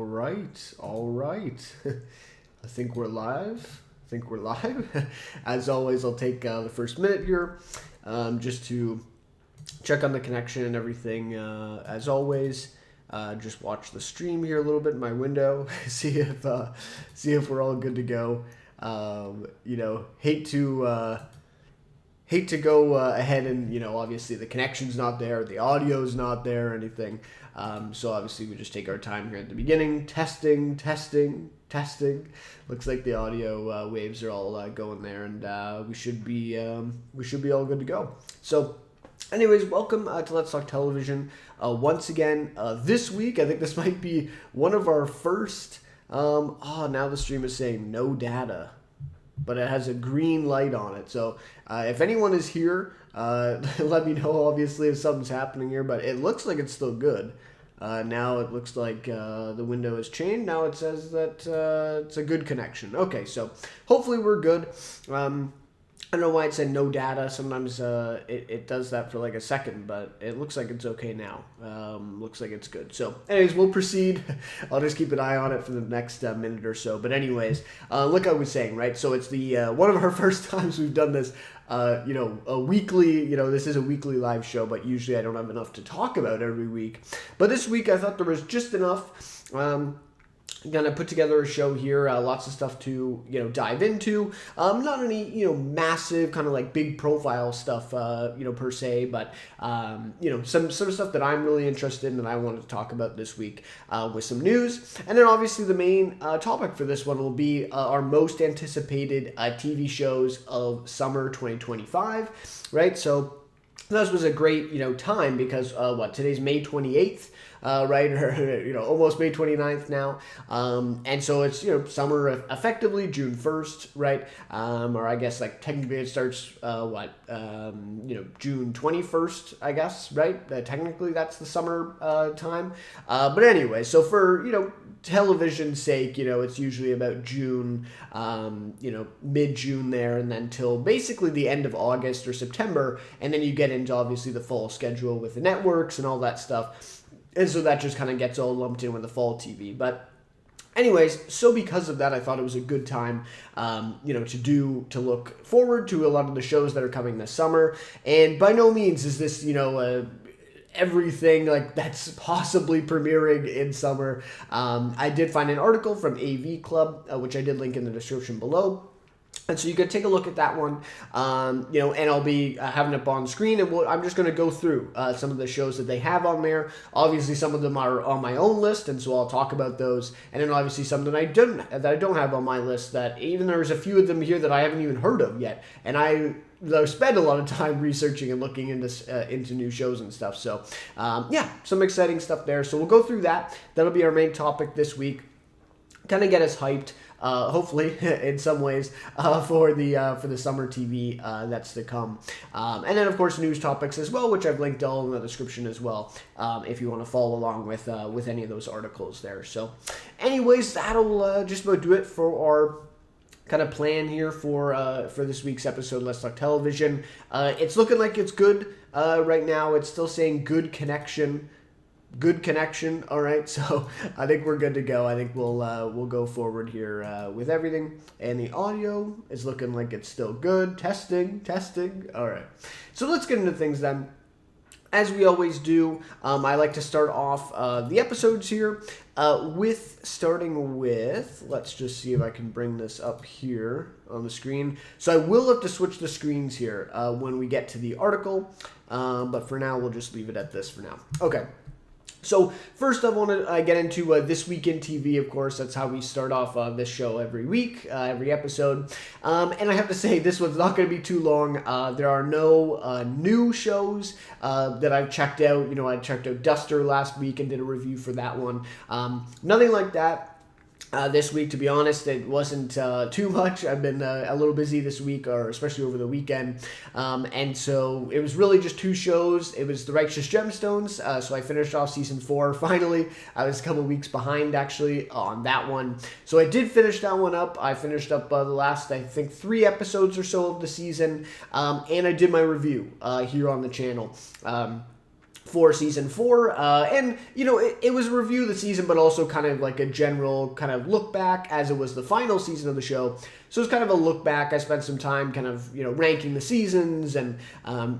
All right. I think we're live. As always, I'll take the first minute here just to check on the connection and everything. As always, just watch the stream here a little bit in my window, see if we're all good to go. Hate to go ahead and, obviously the connection's not there, the audio's not there or anything. So obviously we just take our time here at the beginning. Testing. Looks like the audio waves are all going there, and we should be all good to go. So anyways, welcome to Let's Talk Television. Once again, this week, I think this might be one of our first, now the stream is saying no data, but it has a green light on it. So if anyone is here, let me know, obviously, if something's happening here, but it looks like it's still good. Now it looks like the window has changed. Now it says that it's a good connection. Okay, so hopefully we're good. I don't know why it said no data. Sometimes it does that for like a second, but it looks like it's okay now. Looks like it's good. So anyways, we'll proceed. I'll just keep an eye on it for the next minute or so. But anyways, like I was saying, right? So it's the one of our first times we've done this. A weekly, this is a weekly live show, but usually I don't have enough to talk about every week. But this week I thought there was just enough. Gonna put together a show here, lots of stuff to dive into. Not any massive kind of like big profile stuff per se, but some stuff that I'm really interested in and I wanted to talk about this week with some news. And then obviously the main topic for this one will be our most anticipated TV shows of summer 2025, right? So this was a great time because today's May 28th. Right, or almost May 29th now, and so it's summer effectively June 1st, right, or I guess like technically it starts June 21st, I guess, right? Technically that's the summer time, but anyway, so for television's sake, it's usually about June, mid-June there, and then till basically the end of August or September, and then you get into obviously the fall schedule with the networks and all that stuff. And so that just kind of gets all lumped in with the fall TV. But anyways, so because of that, I thought it was a good time, to look forward to a lot of the shows that are coming this summer. And by no means is this, everything like that's possibly premiering in summer. I did find an article from AV Club, which I did link in the description below. And so you can take a look at that one, and I'll be having it on screen, and I'm just going to go through some of the shows that they have on there. Obviously, some of them are on my own list, and so I'll talk about those. And then obviously some that I don't have on my list that even there's a few of them here that I haven't even heard of yet. And I spend a lot of time researching and looking into new shows and stuff. So some exciting stuff there. So we'll go through that. That'll be our main topic this week. Kind of get us hyped. Hopefully, in some ways, for the summer TV that's to come, and then of course news topics as well, which I've linked all in the description as well, if you want to follow along with any of those articles there. So, anyways, that'll just about do it for our kind of plan here for this week's episode. Let's Talk Television. It's looking like it's good right now. It's still saying good connection. All right, so I think we're good to go. I think we'll go forward here with everything, and the audio is looking like it's still good. Testing. All right, so let's get into things then. As we always do, I like to start off the episodes here starting with, let's just see if I can bring this up here on the screen. So I will have to switch the screens here when we get to the article, but for now we'll just leave it at this for now. Okay. So first I want to get into This Week in TV, of course. That's how we start off this show every week, every episode. And I have to say, this one's not going to be too long. There are no new shows that I've checked out. I checked out Duster last week and did a review for that one. Nothing like that. This week, to be honest, it wasn't too much. I've been a little busy this week, or especially over the weekend, and so it was really just two shows. It was The Righteous Gemstones, so I finished off season 4 finally. I was a couple weeks behind, actually, on that one, so I did finish that one up. I finished up the last, I think, 3 episodes or so of the season, and I did my review here on the channel. for season 4, and it was a review of the season, but also kind of like a general kind of look back, as it was the final season of the show. So it's kind of a look back. I spent some time kind of ranking the seasons and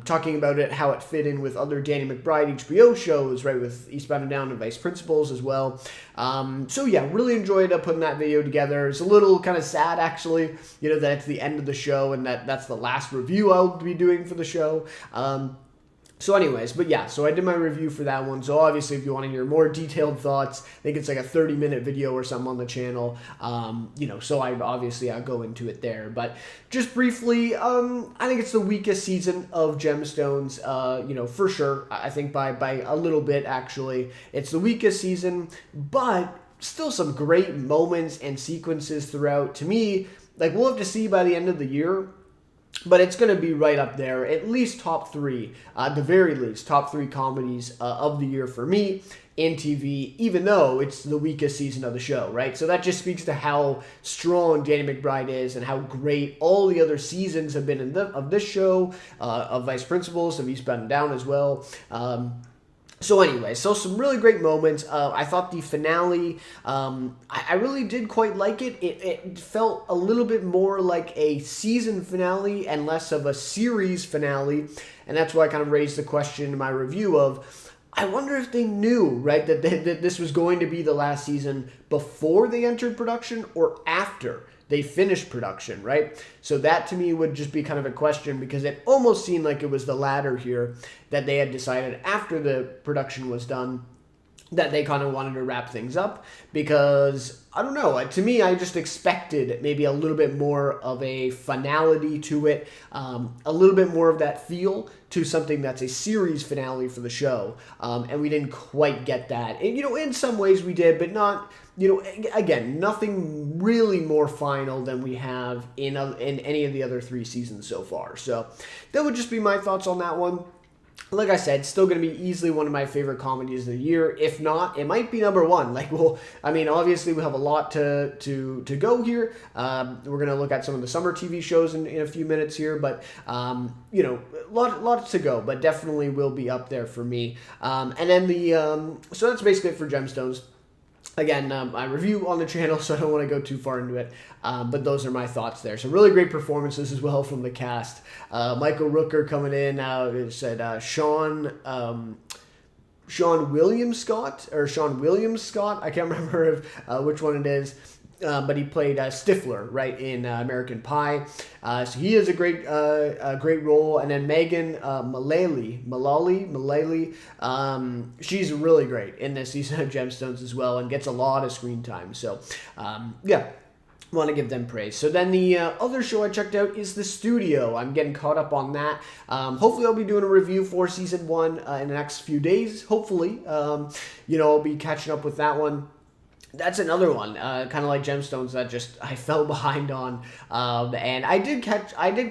talking about it, how it fit in with other Danny McBride HBO shows, right, with Eastbound and Down and Vice Principals as well. So yeah, really enjoyed putting that video together. It's a little kind of sad, actually, that it's the end of the show and that's the last review I'll be doing for the show. So anyways, but yeah, so I did my review for that one. So obviously, if you want to hear more detailed thoughts, I think it's like a 30-minute video or something on the channel. So I'll go into it there. But just briefly, I think it's the weakest season of Gemstones, for sure. I think by a little bit, actually. It's the weakest season, but still some great moments and sequences throughout. To me, like, we'll have to see by the end of the year, but it's going to be right up there, at least top 3, at the very least, top 3 comedies of the year for me in TV, even though it's the weakest season of the show, right? So that just speaks to how strong Danny McBride is and how great all the other seasons have been of this show, of Vice Principals, of Eastbound and Down as well. So anyway, so some really great moments. I thought the finale, I really did quite like it. It felt a little bit more like a season finale and less of a series finale. And that's why I kind of raised the question in my review of, I wonder if they knew, right, that this was going to be the last season before they entered production or after they finished production, right? So that to me would just be kind of a question, because it almost seemed like it was the latter here, that they had decided after the production was done that they kind of wanted to wrap things up, because, I don't know, to me, I just expected maybe a little bit more of a finality to it, a little bit more of that feel to something that's a series finale for the show, and we didn't quite get that. And, in some ways we did, but not, again, nothing really more final than we have in any of the other 3 seasons so far. So that would just be my thoughts on that one. Like I said, still going to be easily one of my favorite comedies of the year. If not, it might be number 1. Obviously we have a lot to go here. We're going to look at some of the summer TV shows in a few minutes here, but, lots to go, but definitely will be up there for me. And then so that's basically it for Gemstones. Again, I review on the channel, so I don't want to go too far into it, but those are my thoughts there. So really great performances as well from the cast. Michael Rooker coming in, said Sean William Scott, I can't remember which one it is, but he played Stifler, right, in American Pie. So he is a great role. And then Megan Mullally, she's really great in this season of Gemstones as well, and gets a lot of screen time. So, want to give them praise. So then the other show I checked out is The Studio. I'm getting caught up on that. Hopefully I'll be doing a review for season 1 in the next few days. Hopefully, I'll be catching up with that one. That's another one, kind of like Gemstones, that just I fell behind on, and I did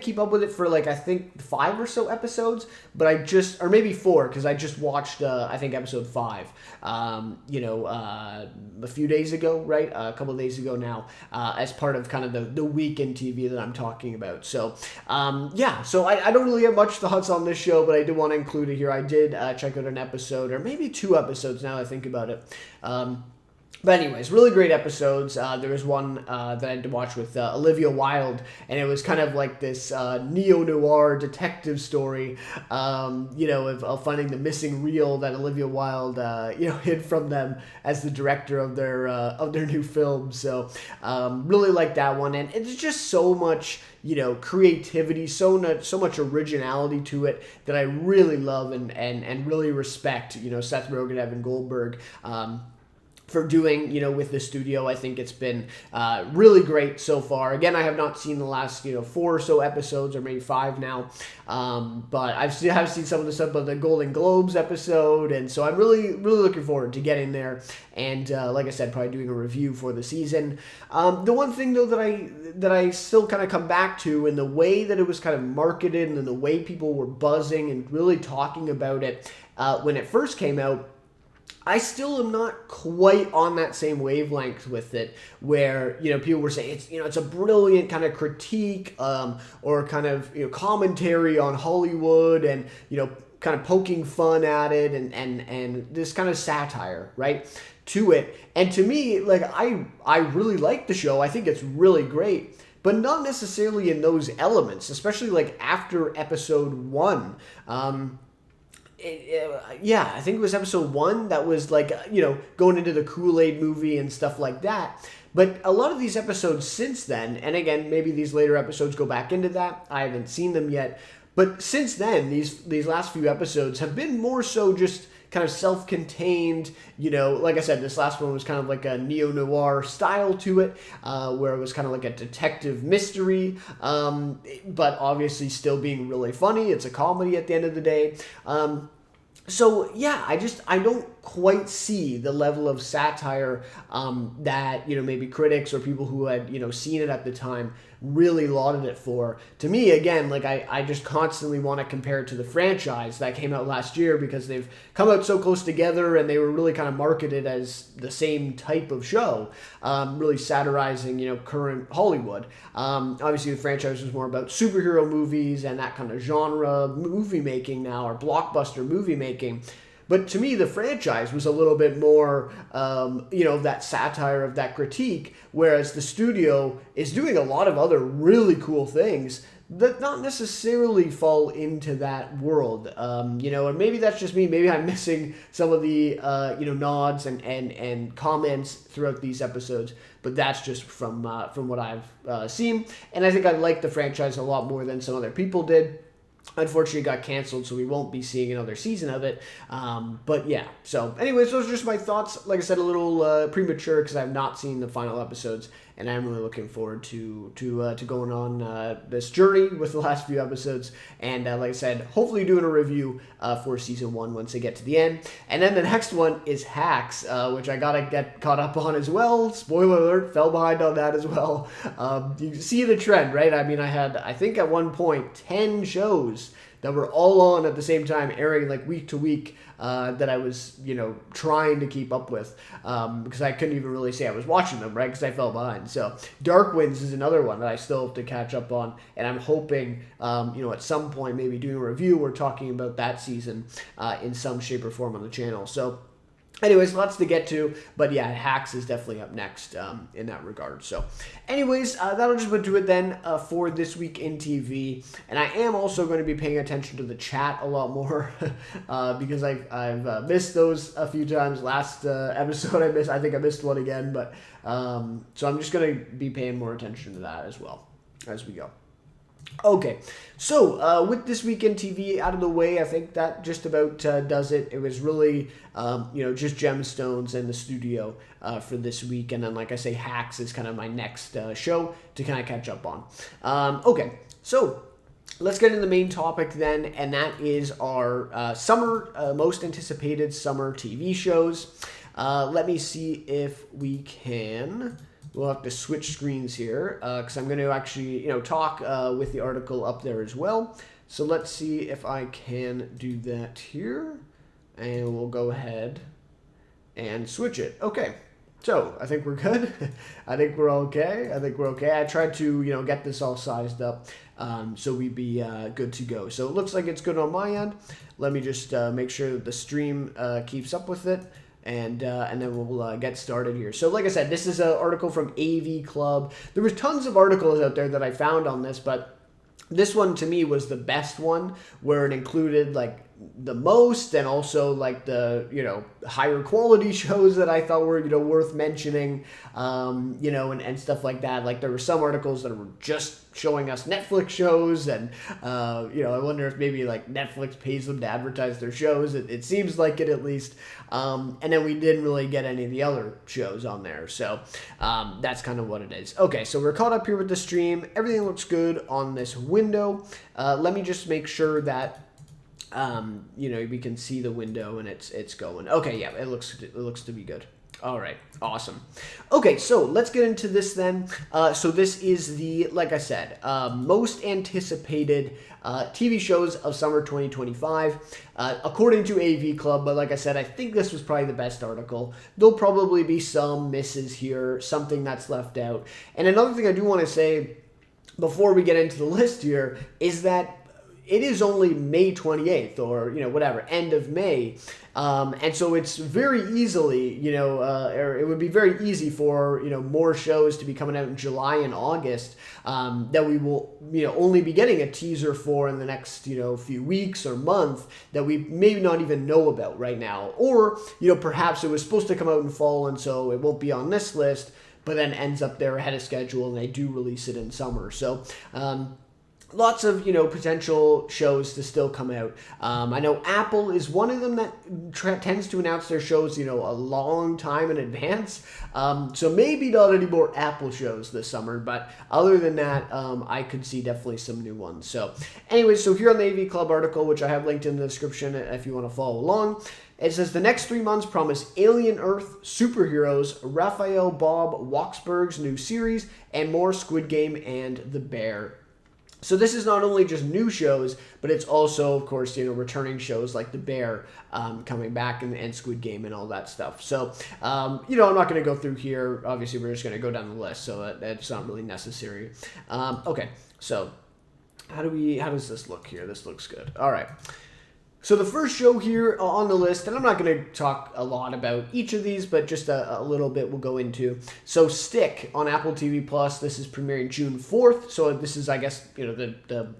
keep up with it for I think 5 or so episodes, but or maybe 4, because I just watched I think episode 5, a few days ago, right, a couple of days ago now, as part of kind of the weekend TV that I'm talking about. So so I don't really have much thoughts on this show, but I did want to include it here. I did check out an episode, or maybe 2 episodes now that I think about it. But anyways, really great episodes. There was one that I had to watch with Olivia Wilde, and it was kind of like this neo-noir detective story, of finding the missing reel that Olivia Wilde, hid from them as the director of their new film. So really like that one, and it's just so much creativity, so much originality to it that I really love and really respect. Seth Rogen, Evan Goldberg. For doing, with The Studio. I think it's been really great so far. Again, I have not seen the last, 4 or so episodes, or maybe 5 now, but I've seen some of the stuff of the Golden Globes episode, and so I'm really, really looking forward to getting there, and like I said, probably doing a review for the season. The one thing, though, that I still kind of come back to, in the way that it was kind of marketed, and the way people were buzzing and really talking about it when it first came out, I still am not quite on that same wavelength with it, where, people were saying it's a brilliant kind of critique, or kind of, commentary on Hollywood, and, kind of poking fun at it and this kind of satire, right, to it. And to me, like, I really like the show. I think it's really great, but not necessarily in those elements, especially like after episode 1. Yeah, I think it was episode 1 that was like, going into the Kool-Aid movie and stuff like that. But a lot of these episodes since then, and again, maybe these later episodes go back into that. I haven't seen them yet. But since then, these last few episodes have been more so just kind of self-contained, like I said, this last one was kind of like a neo-noir style to it, where it was kind of like a detective mystery, but obviously still being really funny. It's a comedy at the end of the day. So yeah, I don't quite see the level of satire that maybe critics or people who had seen it at the time really lauded it for. To me, again, like I just constantly want to compare it to the franchise that came out last year, because they've come out so close together and they were really kind of marketed as the same type of show, really satirizing current Hollywood. Obviously the franchise was more about superhero movies and that kind of genre movie making now, or blockbuster movie making. But to me, the franchise was a little bit more, that satire, of that critique, whereas the studio is doing a lot of other really cool things that not necessarily fall into that world. And maybe that's just me. Maybe I'm missing some of the, nods and comments throughout these episodes. But that's just from what I've seen. And I think I like the franchise a lot more than some other people did. Unfortunately, it got canceled, so we won't be seeing another season of it. But yeah, so anyways, those are just my thoughts. Like I said, a little premature because I have not seen the final episodes, and I'm really looking forward to going on this journey with the last few episodes. And like I said, hopefully doing a review for season 1 once I get to the end. And then the next one is Hacks, which I gotta get caught up on as well. Spoiler alert, fell behind on that as well. You see the trend, right? I mean, I think at one point 10 shows that were all on at the same time, airing like week to week, that I was, trying to keep up with, because I couldn't even really say I was watching them, right, because I fell behind. So Dark Winds is another one that I still have to catch up on, and I'm hoping, at some point maybe doing a review or talking about that season in some shape or form on the channel. So anyways, lots to get to, but yeah, Hacks is definitely up next in that regard. So anyways, that'll just about do it then for this week in TV. And I am also going to be paying attention to the chat a lot more because I've missed those a few times. Last episode I think I missed one again, but so I'm just going to be paying more attention to that as well as we go. Okay, so with this weekend TV out of the way, I think that just about does it. It was really, just Gemstones and the studio for this week. And then, like I say, Hacks is kind of my next show to kind of catch up on. Okay, so let's get into the main topic then, and that is our summer, most anticipated summer TV shows. Let me see if we can... We'll have to switch screens here because I'm going to actually, talk with the article up there as well. So let's see if I can do that here. And we'll go ahead and switch it. Okay. So I think we're good. I think we're okay. I tried to, get this all sized up so we'd be good to go. So it looks like it's good on my end. Let me just make sure that the stream keeps up with it. And then we'll get started here. So like I said, this is an article from AV Club. There was tons of articles out there that I found on this, but this one to me was the best one, where it included like the most and also like the higher quality shows that I thought were worth mentioning, and stuff like that. Like there were some articles that were just showing us Netflix shows, and I wonder if maybe like Netflix pays them to advertise their shows. It seems like it, at least. And then we didn't really get any of the other shows on there, so that's kind of what it is. Okay, so we're caught up here with the stream. Everything looks good on this window. Let me just make sure that we can see the window and it's going. Okay, yeah, it looks to be good. All right, awesome. Okay, so let's get into this then. So this is the, like I said, most anticipated TV shows of summer 2025, according to AV Club. But like I said, I think this was probably the best article. There'll probably be some misses here, something that's left out. And another thing I do want to say before we get into the list here is that it is only May 28th or, whatever, end of May. And so it's very easily, or it would be very easy for, more shows to be coming out in July and August that we will, only be getting a teaser for in the next, few weeks or month that we maybe not even know about right now. Or, perhaps it was supposed to come out in fall and so it won't be on this list, but then ends up there ahead of schedule and they do release it in summer. So, lots of, potential shows to still come out. I know Apple is one of them that tends to announce their shows, a long time in advance. So maybe not any more Apple shows this summer, but other than that, I could see definitely some new ones. So anyway, so here on the AV Club article, which I have linked in the description if you want to follow along, it says the next 3 months promise Alien Earth, superheroes, Raphael Bob Waksberg's new series, and more Squid Game and The Bear. So this is not only just new shows, but it's also, of course, returning shows like The Bear coming back and Squid Game and all that stuff. So, I'm not going to go through here. Obviously, we're just going to go down the list, so that's not really necessary. Okay, so how does this look here? This looks good. All right. So the first show here on the list, and I'm not going to talk a lot about each of these, but just a little bit we'll go into. So Stick on Apple TV Plus. This is premiering June 4th. So this is, I guess, the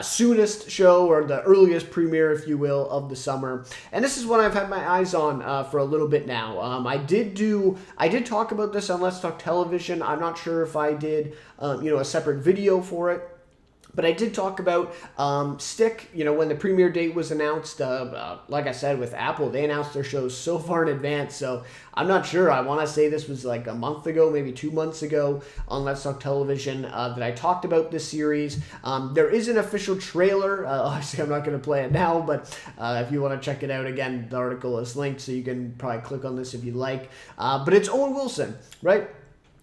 soonest show or the earliest premiere, if you will, of the summer. And this is one I've had my eyes on for a little bit now. I did talk about this on Let's Talk Television. I'm not sure if I did, a separate video for it. But I did talk about Stick, when the premiere date was announced. Like I said, with Apple, they announced their shows so far in advance. So I'm not sure. I want to say this was like a month ago, maybe 2 months ago on Let's Talk Television that I talked about this series. There is an official trailer. Obviously, I'm not going to play it now, but if you want to check it out, again, the article is linked, so you can probably click on this if you like. But it's Owen Wilson, right?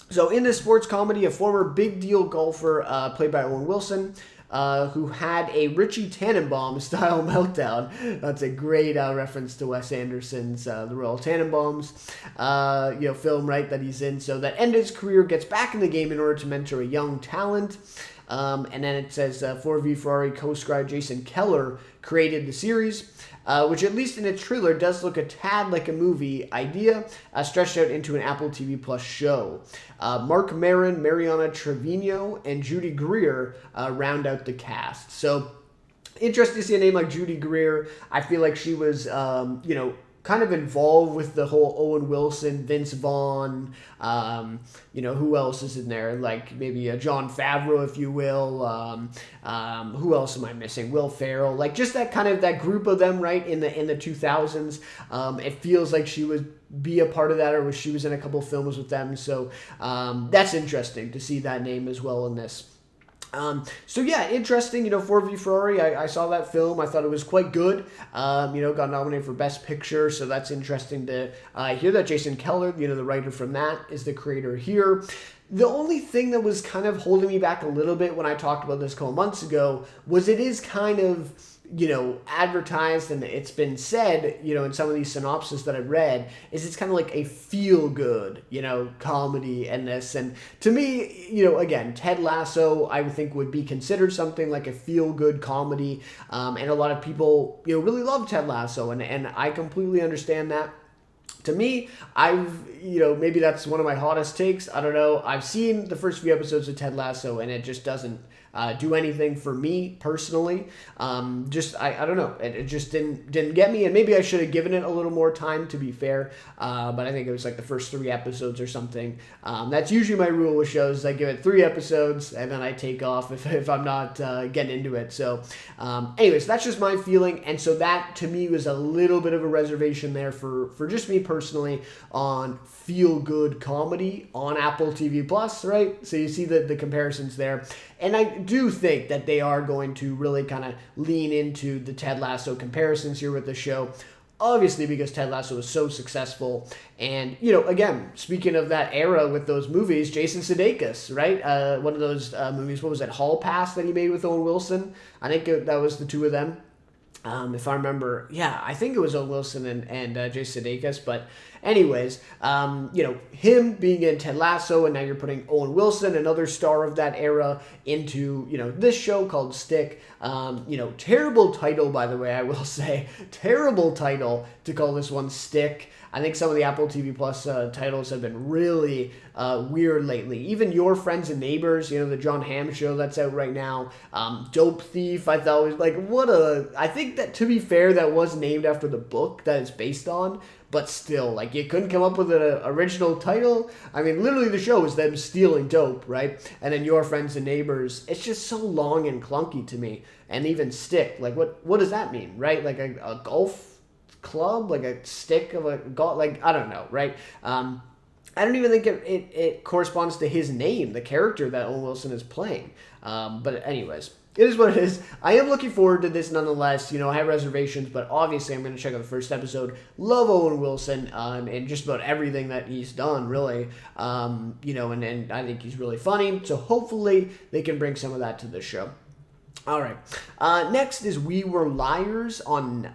So in this sports comedy, a former big deal golfer played by Owen Wilson, who had a Richie Tannenbaum-style meltdown. That's a great reference to Wes Anderson's The Royal Tannenbaums, film, right, that he's in. So that ended his career, gets back in the game in order to mentor a young talent. And then it says 4v Ferrari co-star Jason Keller created the series, which at least in its trailer does look a tad like a movie idea, stretched out into an Apple TV Plus show. Mark Maron, Mariana Trevino, and Judy Greer round out the cast. So interesting to see a name like Judy Greer. I feel like she was, kind of involved with the whole Owen Wilson, Vince Vaughn, who else is in there? Like maybe a Jon Favreau, if you will. Who else am I missing? Will Ferrell. Like just that group of them, right, in the 2000s. It feels like she would be a part of that, or she was in a couple films with them. So that's interesting to see that name as well in this. So yeah, interesting, 4v Ferrari, I saw that film, I thought it was quite good, got nominated for Best Picture, so that's interesting to hear that Jason Keller, the writer from that, is the creator here. The only thing that was kind of holding me back a little bit when I talked about this a couple months ago was it is kind of, advertised, and it's been said, in some of these synopses that I've read, is it's kind of like a feel-good, comedy and this. And to me, again, Ted Lasso, I would think would be considered something like a feel-good comedy. And a lot of people, really love Ted Lasso, and I completely understand that. To me, maybe that's one of my hottest takes. I don't know. I've seen the first few episodes of Ted Lasso, and it just doesn't do anything for me personally. I don't know. It just didn't get me, and maybe I should have given it a little more time, to be fair. But I think it was like the first 3 episodes or something. That's usually my rule with shows. I give it 3 episodes, and then I take off if I'm not getting into it. So anyways, that's just my feeling. And so that, to me, was a little bit of a reservation there for just me personally on feel-good comedy on Apple TV Plus, right? So you see the comparisons there. And I do think that they are going to really kind of lean into the Ted Lasso comparisons here with the show. Obviously, because Ted Lasso was so successful. And, again, speaking of that era with those movies, Jason Sudeikis, right? One of those movies, what was it, Hall Pass that he made with Owen Wilson? I think that was the 2 of them. If I remember, I think it was Owen Wilson and Jason Sudeikis. But anyways, him being in Ted Lasso, and now you're putting Owen Wilson, another star of that era, into, this show called Stick. Terrible title, by the way, I will say. Terrible title to call this one Stick. I think some of the Apple TV Plus titles have been really weird lately. Even Your Friends and Neighbors, the John Hamm show that's out right now. Dope Thief, I thought was I think that, to be fair, that was named after the book that it's based on. But still, you couldn't come up with an original title. I mean, literally the show is them stealing dope, right? And then Your Friends and Neighbors. It's just so long and clunky to me. And even Stick, what does that mean, right? Like a golf club, like a stick of a golf, I don't know, right? I don't even think it corresponds to his name, the character that Owen Wilson is playing. But anyways, it is what it is. I am looking forward to this nonetheless. I have reservations, but obviously I'm going to check out the first episode. Love Owen Wilson and just about everything that he's done, really. And I think he's really funny. So hopefully they can bring some of that to the show. All right. Next is We Were Liars on,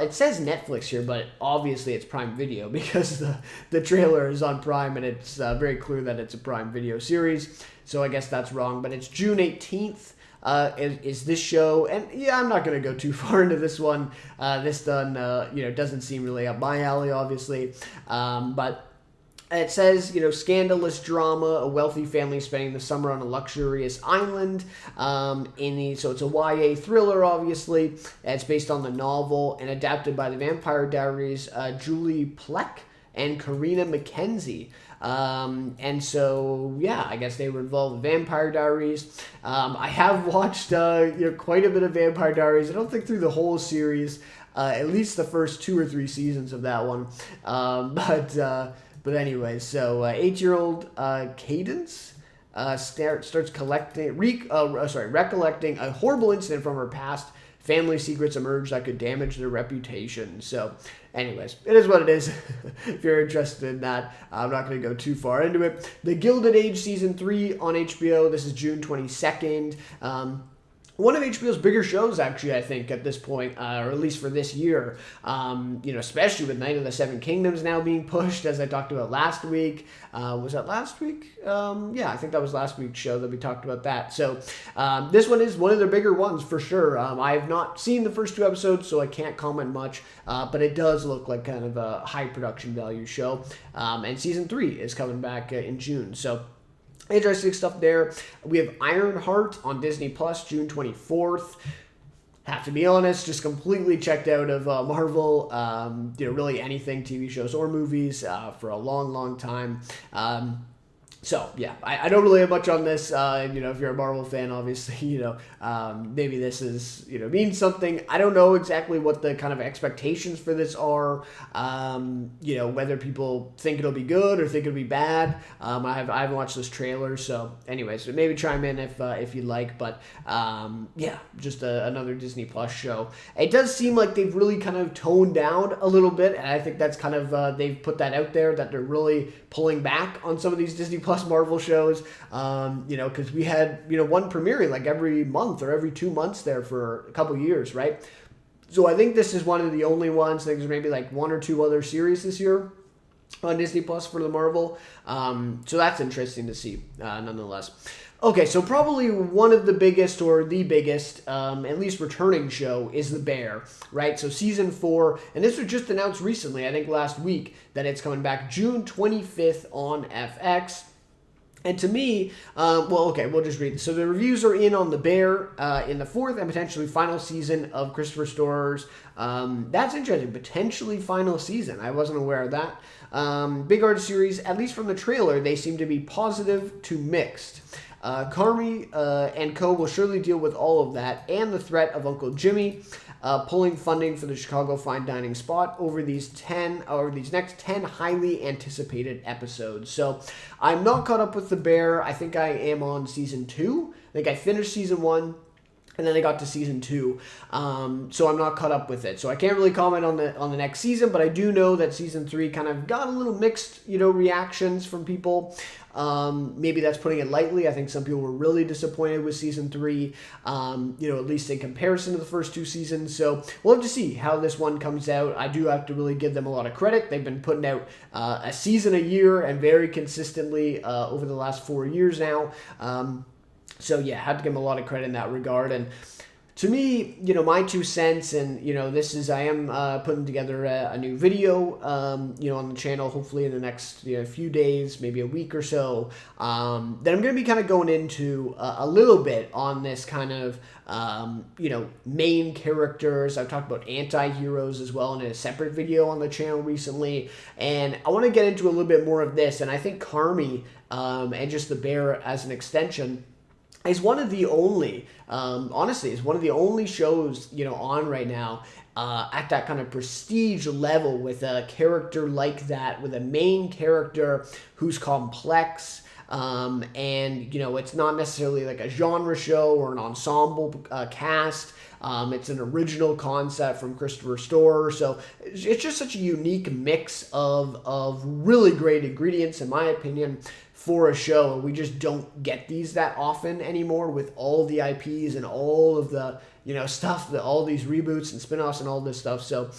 it says Netflix here, but obviously it's Prime Video because the trailer is on Prime, and it's very clear that it's a Prime Video series. So I guess that's wrong, but it's June 18th. Is this show, and yeah, I'm not going to go too far into this one. This doesn't seem really up my alley, obviously, but it says, scandalous drama, a wealthy family spending the summer on a luxurious island. So it's a YA thriller, obviously. It's based on the novel and adapted by the Vampire Diaries, Julie Plec and Karina McKenzie. And so, yeah, I guess they were involved in Vampire Diaries. I have watched quite a bit of Vampire Diaries. I don't think through the whole series, at least the first 2 or 3 seasons of that one. But anyway, so 8-year-old Cadence starts recollecting a horrible incident from her past. Family secrets emerge that could damage their reputation. So, anyways, it is what it is. If you're interested in that, I'm not going to go too far into it. The Gilded Age Season 3 on HBO. This is June 22nd. One of HBO's bigger shows, actually, I think, at this point, or at least for this year, especially with Night of the Seven Kingdoms now being pushed, as I talked about last week. Was that last week? Yeah, I think that was last week's show that we talked about that. So this one is one of their bigger ones, for sure. I have not seen the first 2 episodes, so I can't comment much, but it does look like kind of a high production value show. And Season 3 is coming back in June, so interesting stuff there. We have Ironheart on Disney Plus, June 24th. Have to be honest, just completely checked out of Marvel, really anything, TV shows or movies for a long, long time. So, yeah, I don't really have much on this. If you're a Marvel fan, obviously, maybe this is, means something. I don't know exactly what the kind of expectations for this are, whether people think it'll be good or think it'll be bad. I haven't watched this trailer, so anyways, maybe chime in if you'd like, but just another Disney Plus show. It does seem like they've really kind of toned down a little bit, and I think that's kind of, they've put that out there, that they're really pulling back on some of these Disney Plus Marvel shows, because we had, one premiering like every month or every 2 months there for a couple years, right? So I think this is one of the only ones. I think there's maybe like 1 or 2 other series this year on Disney Plus for the Marvel. So that's interesting to see, nonetheless. Okay, so probably one of the biggest, or the biggest, at least returning show is The Bear, right? So Season 4, and this was just announced recently, I think last week, that it's coming back June 25th on FX. And to me, we'll just read this. So the reviews are in on The Bear in the 4th and potentially final season of Christopher Store's. That's interesting. Potentially final season. I wasn't aware of that. Big Art series, at least from the trailer, they seem to be positive to mixed. Carmi and co. will surely deal with all of that and the threat of Uncle Jimmy pulling funding for the Chicago fine dining spot over these next 10 highly anticipated episodes. So I'm not caught up with The Bear. I think I am on season 2. I think I finished season 1. And then I got to season 2, so I'm not caught up with it. So I can't really comment on the next season, but I do know that season 3 kind of got a little mixed, reactions from people. Maybe that's putting it lightly. I think some people were really disappointed with season 3, at least in comparison to the first 2 seasons. So we'll have to see how this one comes out. I do have to really give them a lot of credit. They've been putting out a season a year and very consistently over the last 4 years now. So yeah, had to give them a lot of credit in that regard. And to me, my 2 cents, and, I am putting together a new video, on the channel, hopefully in the next few days, maybe a week or so, that I'm going to be kind of going into a little bit on this kind of, main characters. I've talked about anti-heroes as well in a separate video on the channel recently, and I want to get into a little bit more of this, and I think Carmi, and just the bear as an extension, is one of the only, honestly, is one of the only shows, on right now at that kind of prestige level with a character like that, with a main character who's complex, and, it's not necessarily like a genre show or an ensemble cast. It's an original concept from Christopher Storer, so it's just such a unique mix of really great ingredients, in my opinion, for a show. We just don't get these that often anymore with all the IPs and all of the, stuff, all these reboots and spin-offs and all this stuff. So,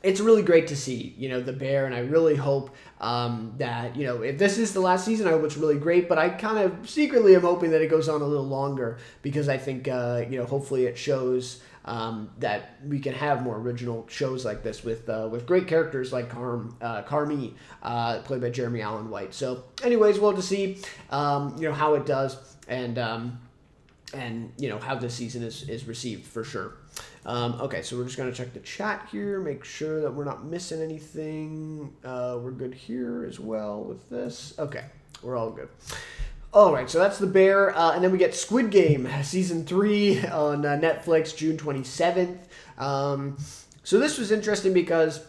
it's really great to see, the bear, and I really hope that, if this is the last season, I hope it's really great, but I kind of secretly am hoping that it goes on a little longer, because I think, hopefully it shows that we can have more original shows like this with great characters like Carmi, played by Jeremy Allen White. So anyways, we'll have to see, how it does, and how this season is received for sure. Okay, so we're just going to check the chat here, make sure that we're not missing anything. We're good here as well with this. Okay, we're all good. All right, so that's The Bear, and then we get Squid Game Season 3 on Netflix, June 27th. So this was interesting because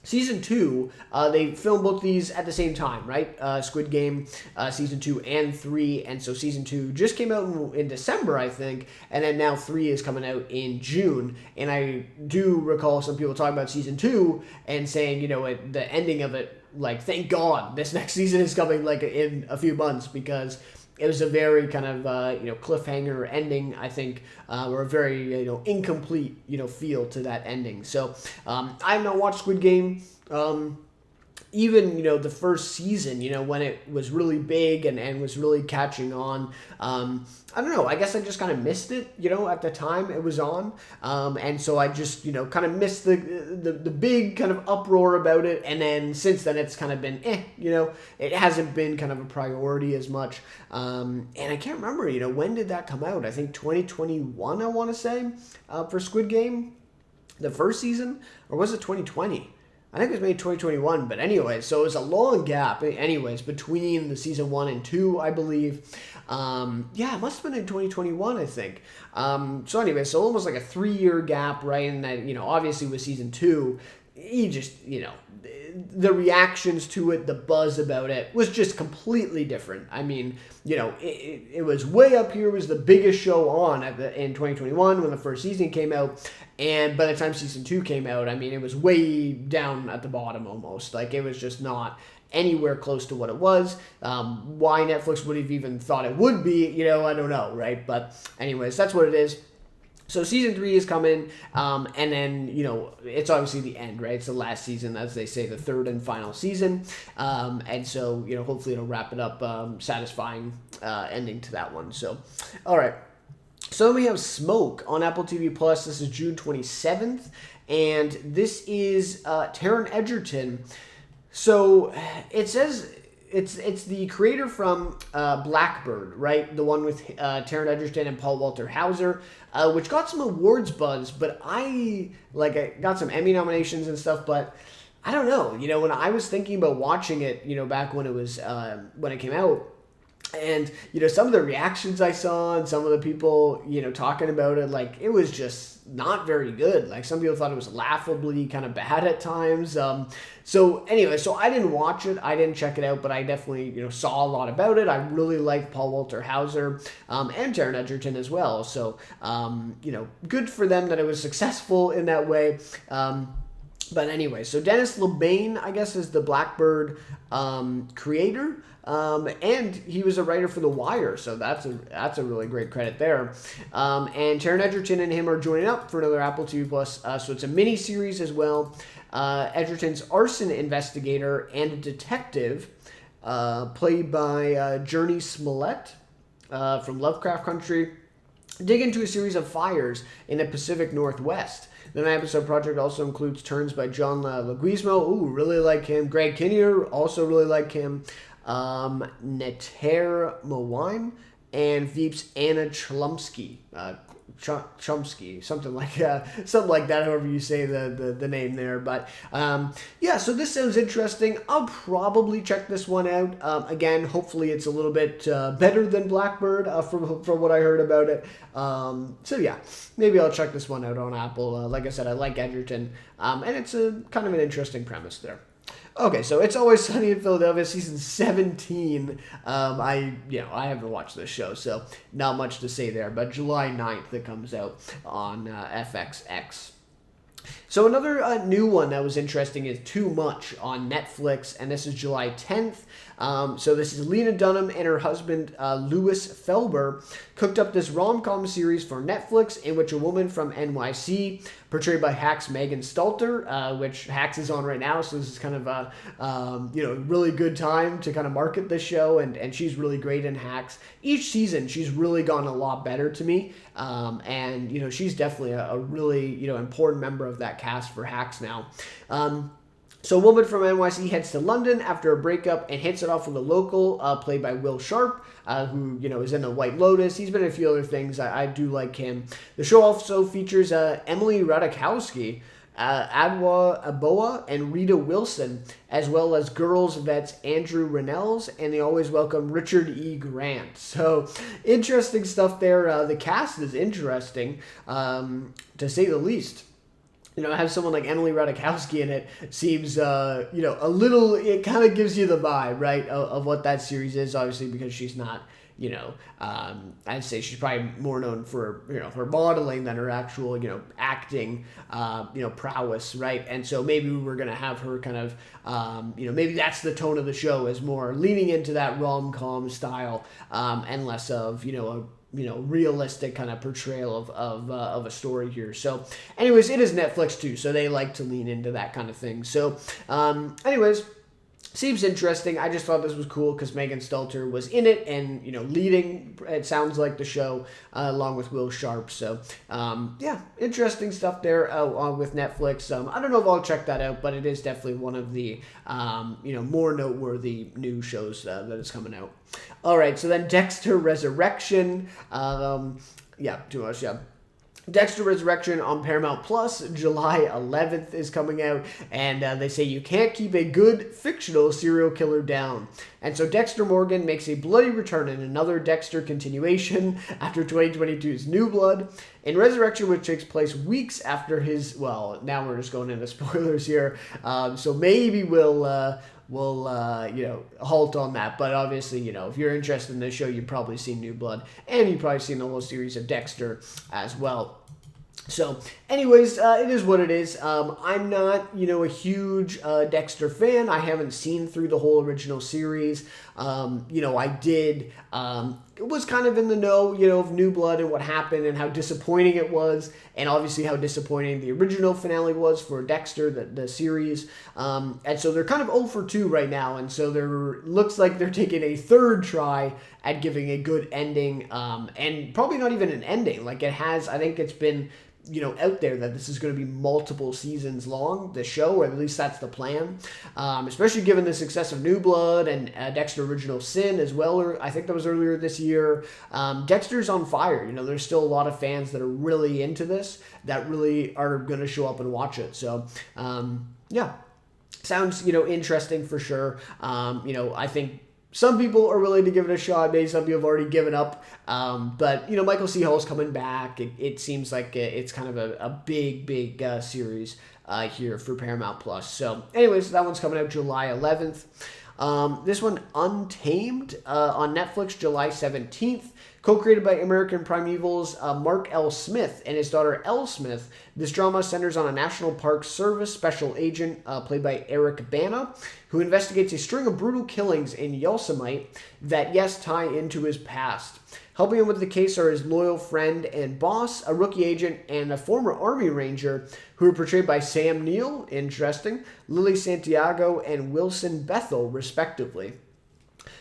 Season 2, they filmed both these at the same time, right? Squid Game, Season 2 and 3, and so Season 2 just came out in December, I think, and then now 3 is coming out in June, and I do recall some people talking about Season 2 and saying, the ending of it, like, thank God this next season is coming, like, in a few months, because it was a very kind of, cliffhanger ending, I think, or a very, incomplete, feel to that ending. So, I have not watched Squid Game. Even, the first season, when it was really big and was really catching on, I don't know, I guess I just kind of missed it, at the time it was on, and so I just, kind of missed the big kind of uproar about it, and then since then it's kind of been, it hasn't been kind of a priority as much, and I can't remember, when did that come out? I think 2021, I want to say, for Squid Game, the first season, or was it 2020? I think it was made 2021, but anyways, so it was a long gap, anyways, between the season 1 and 2, I believe. Yeah, it must have been in 2021, I think. So anyway, so almost like a 3-year gap, right? And then, obviously with season 2, you just, the reactions to it, the buzz about it was just completely different. I mean, it was way up here. It was the biggest show on in 2021 when the first season came out. And by the time season 2 came out, I mean, it was way down at the bottom almost. Like, it was just not anywhere close to what it was. Why Netflix would have even thought it would be, I don't know, right? But anyways, that's what it is. So season 3 is coming, and then, it's obviously the end, right? It's the last season, as they say, the third and final season. And so, hopefully it'll wrap it up, satisfying ending to that one. So, all right. So then we have Smoke on Apple TV+. This is June 27th, and this is Taron Egerton. So it says it's the creator from Blackbird, right? The one with Taron Egerton and Paul Walter Hauser, which got some awards buzz, but I got some Emmy nominations and stuff, but I don't know. When I was thinking about watching it, back when it was when it came out, and, some of the reactions I saw and some of the people, talking about it, like, it was just not very good. Like, some people thought it was laughably kind of bad at times. So anyway, so I didn't watch it. I didn't check it out, but I definitely, saw a lot about it. I really liked Paul Walter Hauser, and Taron Egerton as well. So, good for them that it was successful in that way. But anyway, so Dennis Lebain, I guess, is the Blackbird creator. and he was a writer for The Wire, so that's a really great credit there. And Taron Egerton and him are joining up for another Apple TV Plus, so it's a mini series as well. Egerton's arson investigator and a detective, played by Journey Smollett from Lovecraft Country, dig into a series of fires in the Pacific Northwest. The 9-episode project also includes turns by John Leguizamo. Ooh, really like him. Greg Kinnear, also really like him. Neter Mawine and Veep's Anna Chlumsky. Chomsky, something like that, however you say the name there. But yeah, so this sounds interesting. I'll probably check this one out. Again, hopefully it's a little bit better than Blackbird from what I heard about it. So yeah, maybe I'll check this one out on Apple. Like I said, I like Egerton, and it's a kind of an interesting premise there. Okay, so It's Always Sunny in Philadelphia, season 17. I haven't watched this show, so not much to say there. But July 9th, it comes out on FXX. So another new one that was interesting is Too Much on Netflix, and this is July 10th. So this is Lena Dunham and her husband, Louis Felber, cooked up this rom-com series for Netflix in which a woman from NYC, portrayed by Hacks Megan Stalter, which Hacks is on right now, so this is kind of a really good time to kind of market this show, and she's really great in Hacks. Each season, she's really gotten a lot better to me, and she's definitely a really important member of that cast for Hacks now. So a woman from NYC heads to London after a breakup and hits it off with a local, played by Will Sharp, who is in The White Lotus. He's been in a few other things. I do like him. The show also features Emily Ratajkowski, Adwa Aboa, and Rita Wilson, as well as girls vets Andrew Rennells, and they always welcome Richard E. Grant. So interesting stuff there. The cast is interesting, to say the least. Have someone like Emily Ratajkowski in it seems, a little, it kind of gives you the vibe, right, of what that series is, obviously, because she's not, I'd say she's probably more known for, her modeling than her actual, acting, prowess, right? And so maybe we're going to have her kind of, maybe that's the tone of the show, is more leaning into that rom-com style, and less of, a realistic kind of portrayal of a story here. So anyways, it is Netflix too, so they like to lean into that kind of thing. So anyways, seems interesting. I just thought this was cool because Megan Stalter was in it and, leading, it sounds like, the show, along with Will Sharp. So, yeah, interesting stuff there with Netflix. I don't know if I'll check that out, but it is definitely one of the, more noteworthy new shows that is coming out. All right, so then Dexter Resurrection. Yeah, too much, yeah. Dexter Resurrection on Paramount Plus, July 11th is coming out, and they say you can't keep a good fictional serial killer down. And so Dexter Morgan makes a bloody return in another Dexter continuation after 2022's New Blood. In Resurrection, which takes place weeks after his, well, now we're just going into spoilers here, so maybe we'll halt on that. But obviously, if you're interested in this show, you've probably seen New Blood, and you've probably seen the whole series of Dexter as well. So, anyways, it is what it is. I'm not, a huge Dexter fan. I haven't seen through the whole original series. I did, was kind of in the know, of New Blood and what happened and how disappointing it was, and obviously how disappointing the original finale was for Dexter, the series. And so they're kind of 0 for 2 right now, and so looks like they're taking a third try at giving a good ending, and probably not even an ending. Like, it has, I think it's been, out there that this is going to be multiple seasons long, the show, or at least that's the plan, especially given the success of New Blood and Dexter Original Sin as well, or I think that was earlier this year. Dexter's on fire. There's still a lot of fans that are really into this, that really are going to show up and watch it. So, yeah, sounds, interesting for sure. I think some people are willing to give it a shot. Maybe some people have already given up. But, Michael C. Hall's coming back. It seems like it's kind of a big series here for Paramount Plus. So, anyways, that one's coming out July 11th. This one, Untamed, on Netflix, July 17th. Co-created by American Primeval's Mark L. Smith and his daughter Elle Smith, this drama centers on a National Park Service special agent played by Eric Bana, who investigates a string of brutal killings in Yosemite that, yes, tie into his past. Helping him with the case are his loyal friend and boss, a rookie agent, and a former Army Ranger, who are portrayed by Sam Neill, interesting, Lily Santiago, and Wilson Bethel, respectively.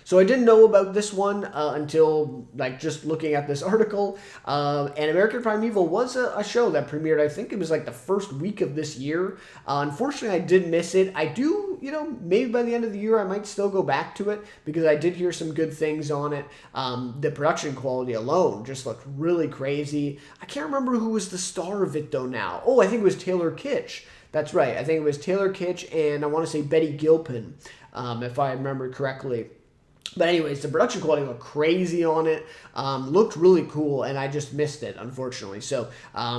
So I didn't know about this one until just looking at this article. And American Primeval was a show that premiered, I think it was the first week of this year. Unfortunately, I did miss it. I do, maybe by the end of the year I might still go back to it because I did hear some good things on it. The production quality alone just looked really crazy. I can't remember who was the star of it though now. Oh, I think it was Taylor Kitsch. That's right. I think it was Taylor Kitsch and I want to say Betty Gilpin, if I remember correctly. But anyways, the production quality looked crazy on it, looked really cool, and I just missed it, unfortunately. So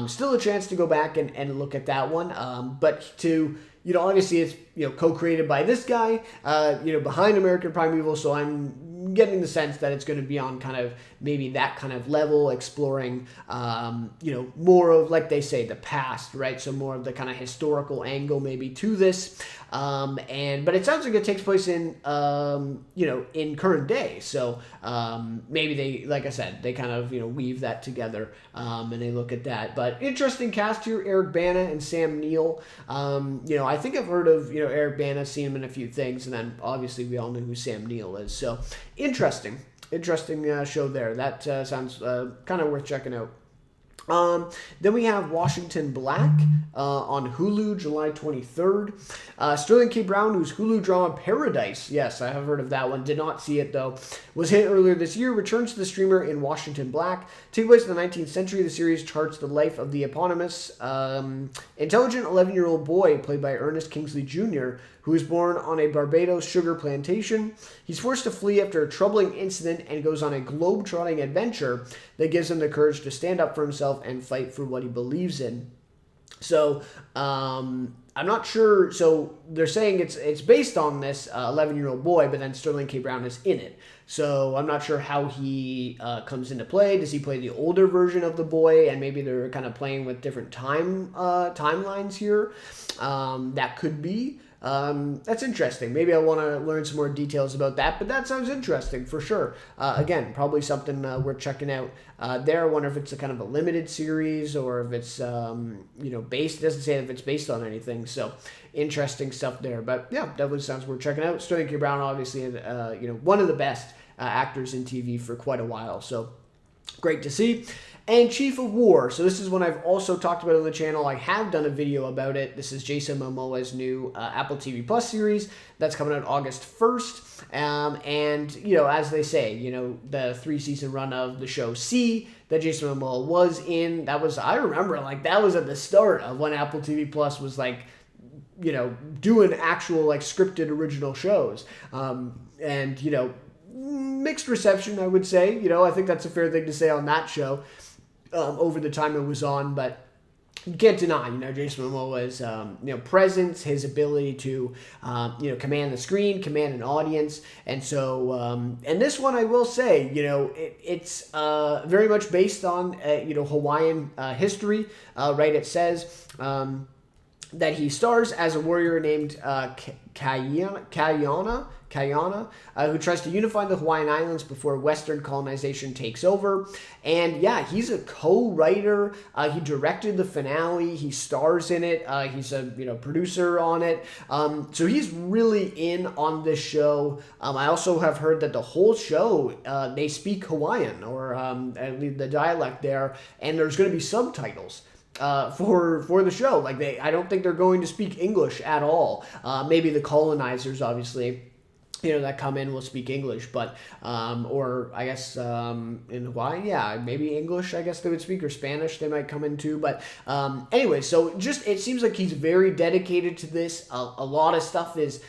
still a chance to go back and look at that one. But to, obviously it's, co-created by this guy, behind American Primeval, so I'm getting the sense that it's going to be on kind of maybe that kind of level, exploring, more of, like they say, the past, right? So more of the kind of historical angle maybe to this. But it sounds like it takes place in, in current day. So maybe they, like I said, they kind of, weave that together and they look at that. But interesting cast here, Eric Bana and Sam Neill. I think I've heard of, Eric Bana, seen him in a few things, and then obviously we all know who Sam Neill is. So interesting show there. That sounds kind of worth checking out. Then we have Washington Black on Hulu, July 23rd. Sterling K. Brown, whose Hulu drama Paradise, yes, I have heard of that one, did not see it though, was hit earlier this year, returns to the streamer in Washington Black. Taking place in the 19th century, the series charts the life of the eponymous intelligent 11-year-old boy played by Ernest Kingsley Jr., who was born on a Barbados sugar plantation. He's forced to flee after a troubling incident and goes on a globe-trotting adventure that gives him the courage to stand up for himself and fight for what he believes in. So, I'm not sure. So they're saying it's based on this 11-year-old boy, but then Sterling K. Brown is in it. So I'm not sure how he comes into play. Does he play the older version of the boy, and maybe they're kind of playing with different timelines here? That could be. That's interesting. Maybe I want to learn some more details about that, but that sounds interesting for sure. Again, probably something worth checking out there. I wonder if it's a kind of a limited series or if it's, based. It doesn't say if it's based on anything. So interesting stuff there. But yeah, definitely sounds worth checking out. Sterling K. Brown, obviously, one of the best actors in TV for quite a while. So great to see. And Chief of War. So this is one I've also talked about on the channel. I have done a video about it. This is Jason Momoa's new Apple TV Plus series that's coming out August 1st. And, as they say, the 3-season run of the show C that Jason Momoa was in, I remember, that was at the start of when Apple TV Plus was doing actual scripted original shows. Mixed reception, I would say. I think that's a fair thing to say on that show. Over the time it was on, but you can't deny, Jason Momoa's, presence, his ability to, command the screen, command an audience, and so, and this one I will say, it's very much based on, Hawaiian history, right? It says that he stars as a warrior named Kaiana, who tries to unify the Hawaiian Islands before Western colonization takes over. And yeah, he's a co-writer. He directed the finale. He stars in it. He's a producer on it. So he's really in on this show. I also have heard that the whole show they speak Hawaiian or the dialect there, and there's going to be subtitles. For the show. I don't think they're going to speak English at all. Maybe the colonizers, obviously, that come in will speak English, but, or I guess, in Hawaii, yeah, maybe English, I guess they would speak, or Spanish they might come in too, but, anyway, so it seems like he's very dedicated to this. A lot of stuff is,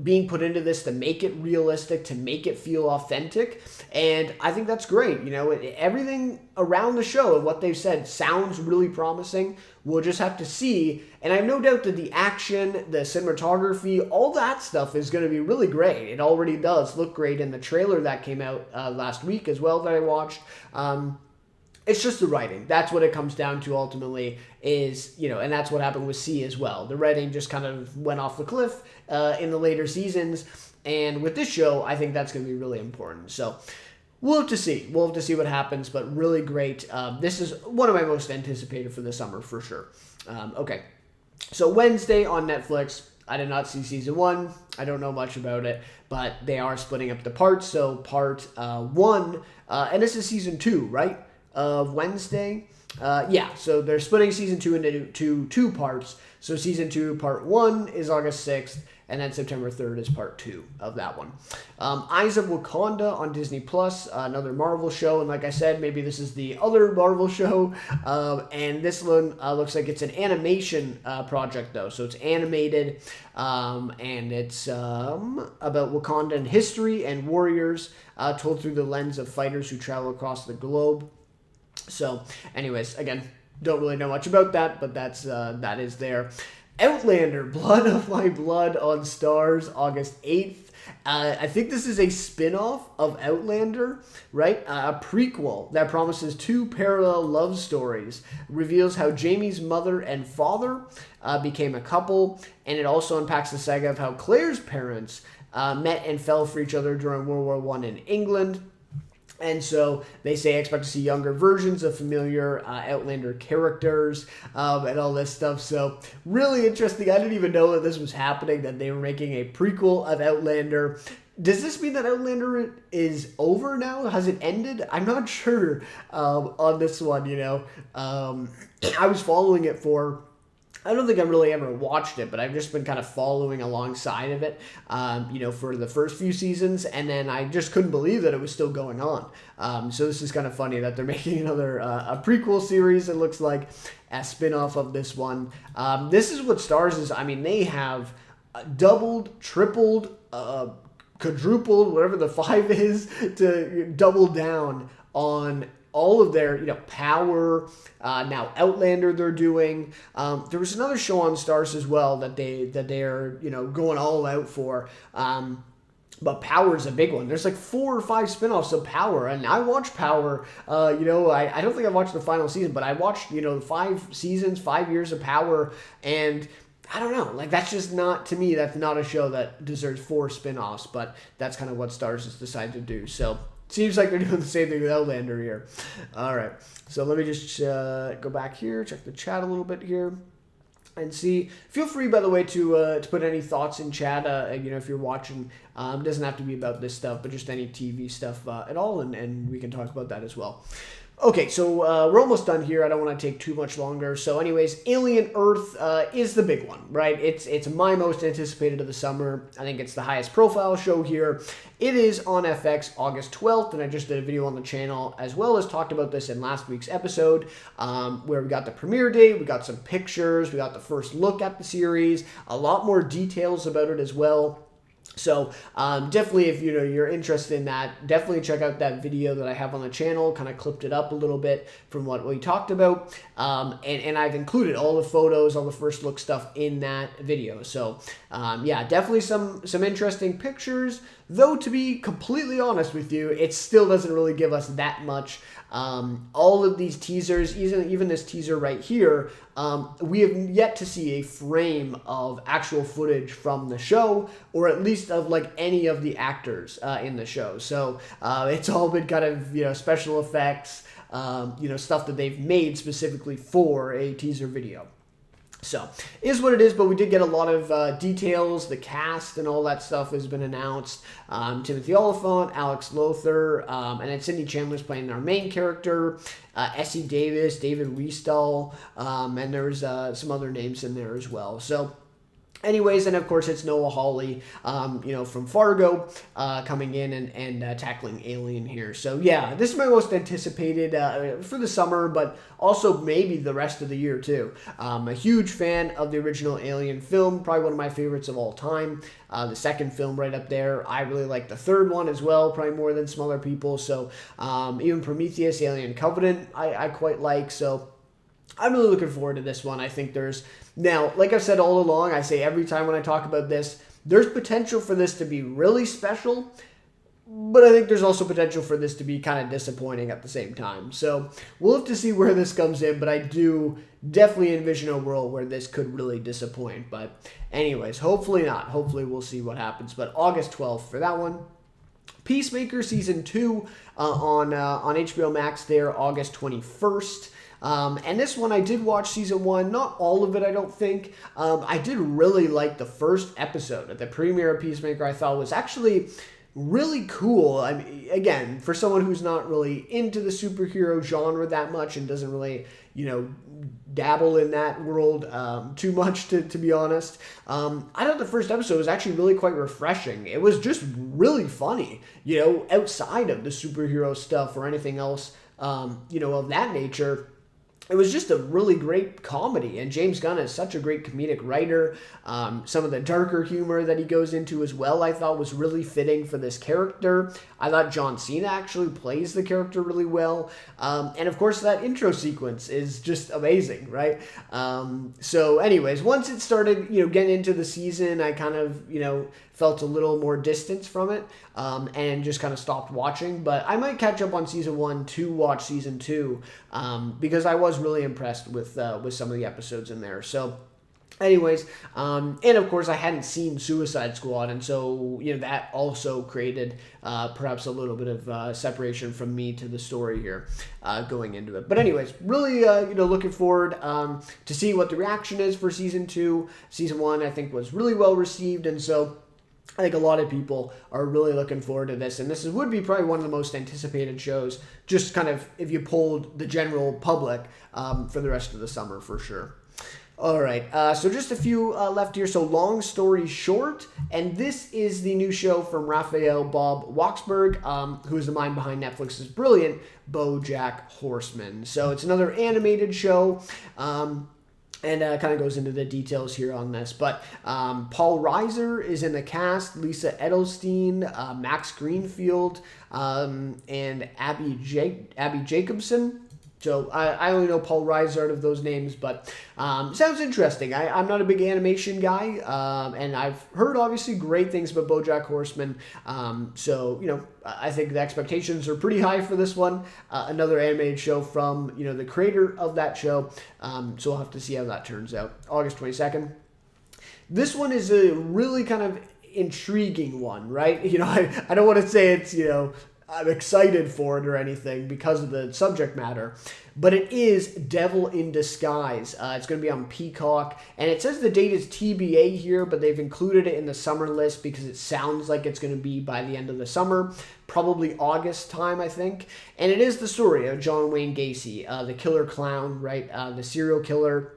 being put into this to make it realistic, to make it feel authentic, and I think that's great. Everything around the show and what they've said sounds really promising. We'll just have to see. And I have no doubt that the action, the cinematography, all that stuff is going to be really great. It already does look great in the trailer that came out last week as well that I watched. It's just the writing. That's what it comes down to ultimately is, and that's what happened with C as well. The writing just kind of went off the cliff in the later seasons. And with this show, I think that's going to be really important. So we'll have to see. We'll have to see what happens, but really great. This is one of my most anticipated for the summer for sure. Okay. So Wednesday on Netflix, I did not see season 1. I don't know much about it, but they are splitting up the parts. So part 1, and this is season 2, right? Of Wednesday. Yeah, so they're splitting season 2 into two parts. So season 2, part 1 is August 6th, and then September 3rd is part 2 of that one. Eyes of Wakanda on Disney Plus, another Marvel show, and like I said, maybe this is the other Marvel show. And this one looks like it's an animation project though, so it's animated, and it's about Wakandan history and warriors, told through the lens of fighters who travel across the globe. So, anyways, again, don't really know much about that, but that is there. Outlander, Blood of My Blood on Starz, August 8th. I think this is a spin-off of Outlander, right? A prequel that promises 2 parallel love stories, reveals how Jamie's mother and father became a couple, and it also unpacks the saga of how Claire's parents met and fell for each other during World War I in England. And so they say expect to see younger versions of familiar Outlander characters and all this stuff. So really interesting. I didn't even know that this was happening, that they were making a prequel of Outlander. Does this mean that Outlander is over now? Has it ended? I'm not sure on this one, I was following it for... I don't think I've really ever watched it, but I've just been kind of following alongside of it, for the first few seasons, and then I just couldn't believe that it was still going on. So this is kind of funny that they're making another a prequel series, it looks like, a spin-off of this one. This is what Starz is. I mean, they have doubled, tripled, quadrupled, whatever the 5 is, to double down on all of their, Power, now Outlander they're doing. There was another show on Starz as well that they are, going all out for. But Power is a big one. There's like 4 or 5 spinoffs of Power, and I watched Power. I don't think I watched the final season, but I watched 5 seasons, 5 years of Power, and I don't know. Like, that's just not, to me, that's not a show that deserves 4 spinoffs, but that's kind of what Starz has decided to do. So seems like they're doing the same thing with Outlander here. All right. So let me just go back here, check the chat a little bit here, and see. Feel free, by the way, to put any thoughts in chat, if you're watching. It doesn't have to be about this stuff, but just any TV stuff at all, and we can talk about that as well. Okay, so we're almost done here. I don't want to take too much longer. So anyways, Alien Earth is the big one, right? It's my most anticipated of the summer. I think it's the highest profile show here. It is on FX August 12th, and I just did a video on the channel as well as talked about this in last week's episode, where we got the premiere date, we got some pictures, we got the first look at the series, a lot more details about it as well. So definitely, if you're interested in that, definitely check out that video that I have on the channel. Kind of clipped it up a little bit from what we talked about, and I've included all the photos, all the first look stuff in that video. So yeah, definitely some interesting pictures. Though to be completely honest with you, it still doesn't really give us that much. All of these teasers, even this teaser right here, we have yet to see a frame of actual footage from the show, or at least of like any of the actors in the show. So it's all been kind of special effects, stuff that they've made specifically for a teaser video. So, is what it is, but we did get a lot of details. The cast and all that stuff has been announced. Timothy Oliphant, Alex Lothar, and then Cindy Chandler's playing our main character. Essie Davis, David Riestal, and there's some other names in there as well. So, Anyways, and of course it's Noah Hawley, from Fargo, coming in and tackling Alien here. So yeah, this is my most anticipated for the summer, but also maybe the rest of the year too. I'm a huge fan of the original Alien film, probably one of my favorites of all time. The second film right up there. I really like the third one as well, probably more than some other people. So even Prometheus, Alien Covenant, I quite like. So I'm really looking forward to this one. I think now, like I've said all along, I say every time when I talk about this, there's potential for this to be really special, but I think there's also potential for this to be kind of disappointing at the same time. So we'll have to see where this comes in, but I do definitely envision a world where this could really disappoint. But anyways, hopefully not. Hopefully we'll see what happens. But August 12th for that one. Peacemaker Season 2 on HBO Max there, August 21st. And this one, I did watch season 1, not all of it, I don't think. I did really like the first episode at the premiere of Peacemaker. I thought was actually really cool. I mean, again, for someone who's not really into the superhero genre that much and doesn't really, dabble in that world too much, to be honest. I thought the first episode was actually really quite refreshing. It was just really funny, outside of the superhero stuff or anything else, of that nature. It was just a really great comedy, and James Gunn is such a great comedic writer. Some of the darker humor that he goes into as well, I thought was really fitting for this character. I thought John Cena actually plays the character really well. And of course, that intro sequence is just amazing, right? So anyways, once it started, getting into the season, I kind of, felt a little more distance from it, and just kind of stopped watching. But I might catch up on season 1 to watch season 2, because I was really impressed with some of the episodes in there. So anyways, and of course I hadn't seen Suicide Squad, and so that also created perhaps a little bit of separation from me to the story here going into it. But anyways, really looking forward to see what the reaction is for season 2. Season 1 I think was really well received, and so I think a lot of people are really looking forward to this, and this would be probably one of the most anticipated shows, just kind of if you polled the general public for the rest of the summer for sure. All right, so just a few left here. So Long Story Short, and this is the new show from Raphael Bob Waksberg, who is the mind behind Netflix's brilliant BoJack Horseman. So it's another animated show. And kind of goes into the details here on this. But Paul Reiser is in the cast, Lisa Edelstein, Max Greenfield, and Abby Jacobson. So I only know Paul Reiser out of those names, but sounds interesting. I'm not a big animation guy, and I've heard obviously great things about BoJack Horseman. So I think the expectations are pretty high for this one. Another animated show from the creator of that show. So we'll have to see how that turns out. August 22nd. This one is a really kind of intriguing one, right? I don't want to say it's I'm excited for it or anything because of the subject matter, but it is Devil in Disguise. It's going to be on Peacock, and it says the date is TBA here, but they've included it in the summer list because it sounds like it's going to be by the end of the summer, probably August time, I think. And it is the story of John Wayne Gacy, the killer clown, right? The serial killer,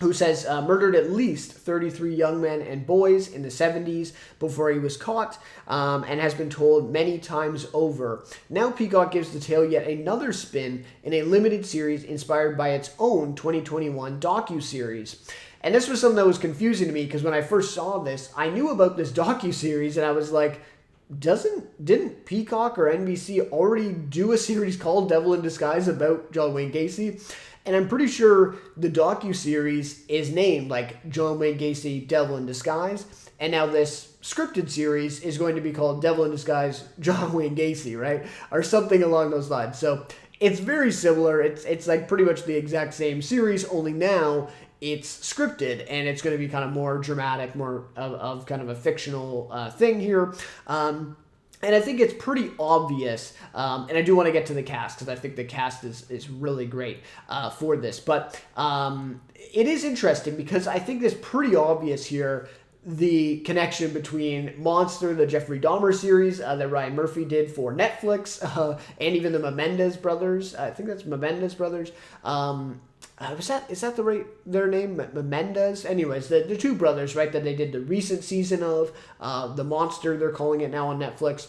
who says murdered at least 33 young men and boys in the 70s before he was caught, and has been told many times over. Now Peacock gives the tale yet another spin in a limited series inspired by its own 2021 docuseries. And this was something that was confusing to me because when I first saw this, I knew about this docuseries and I was like, didn't Peacock or NBC already do a series called Devil in Disguise about John Wayne Gacy? And I'm pretty sure the docuseries is named like John Wayne Gacy, Devil in Disguise. And now this scripted series is going to be called Devil in Disguise, John Wayne Gacy, right? Or something along those lines. So it's very similar. It's like pretty much the exact same series, only now it's scripted and it's going to be kind of more dramatic, more of kind of a fictional thing here. And I think it's pretty obvious, and I do want to get to the cast because I think the cast is really great for this. But it is interesting because I think it's pretty obvious here the connection between Monster, the Jeffrey Dahmer series that Ryan Murphy did for Netflix, and even the Menendez brothers. I think that's Menendez brothers. Is that their name? Menendez? Anyways, the two brothers, right, that they did the recent season of the Monster, they're calling it now on Netflix.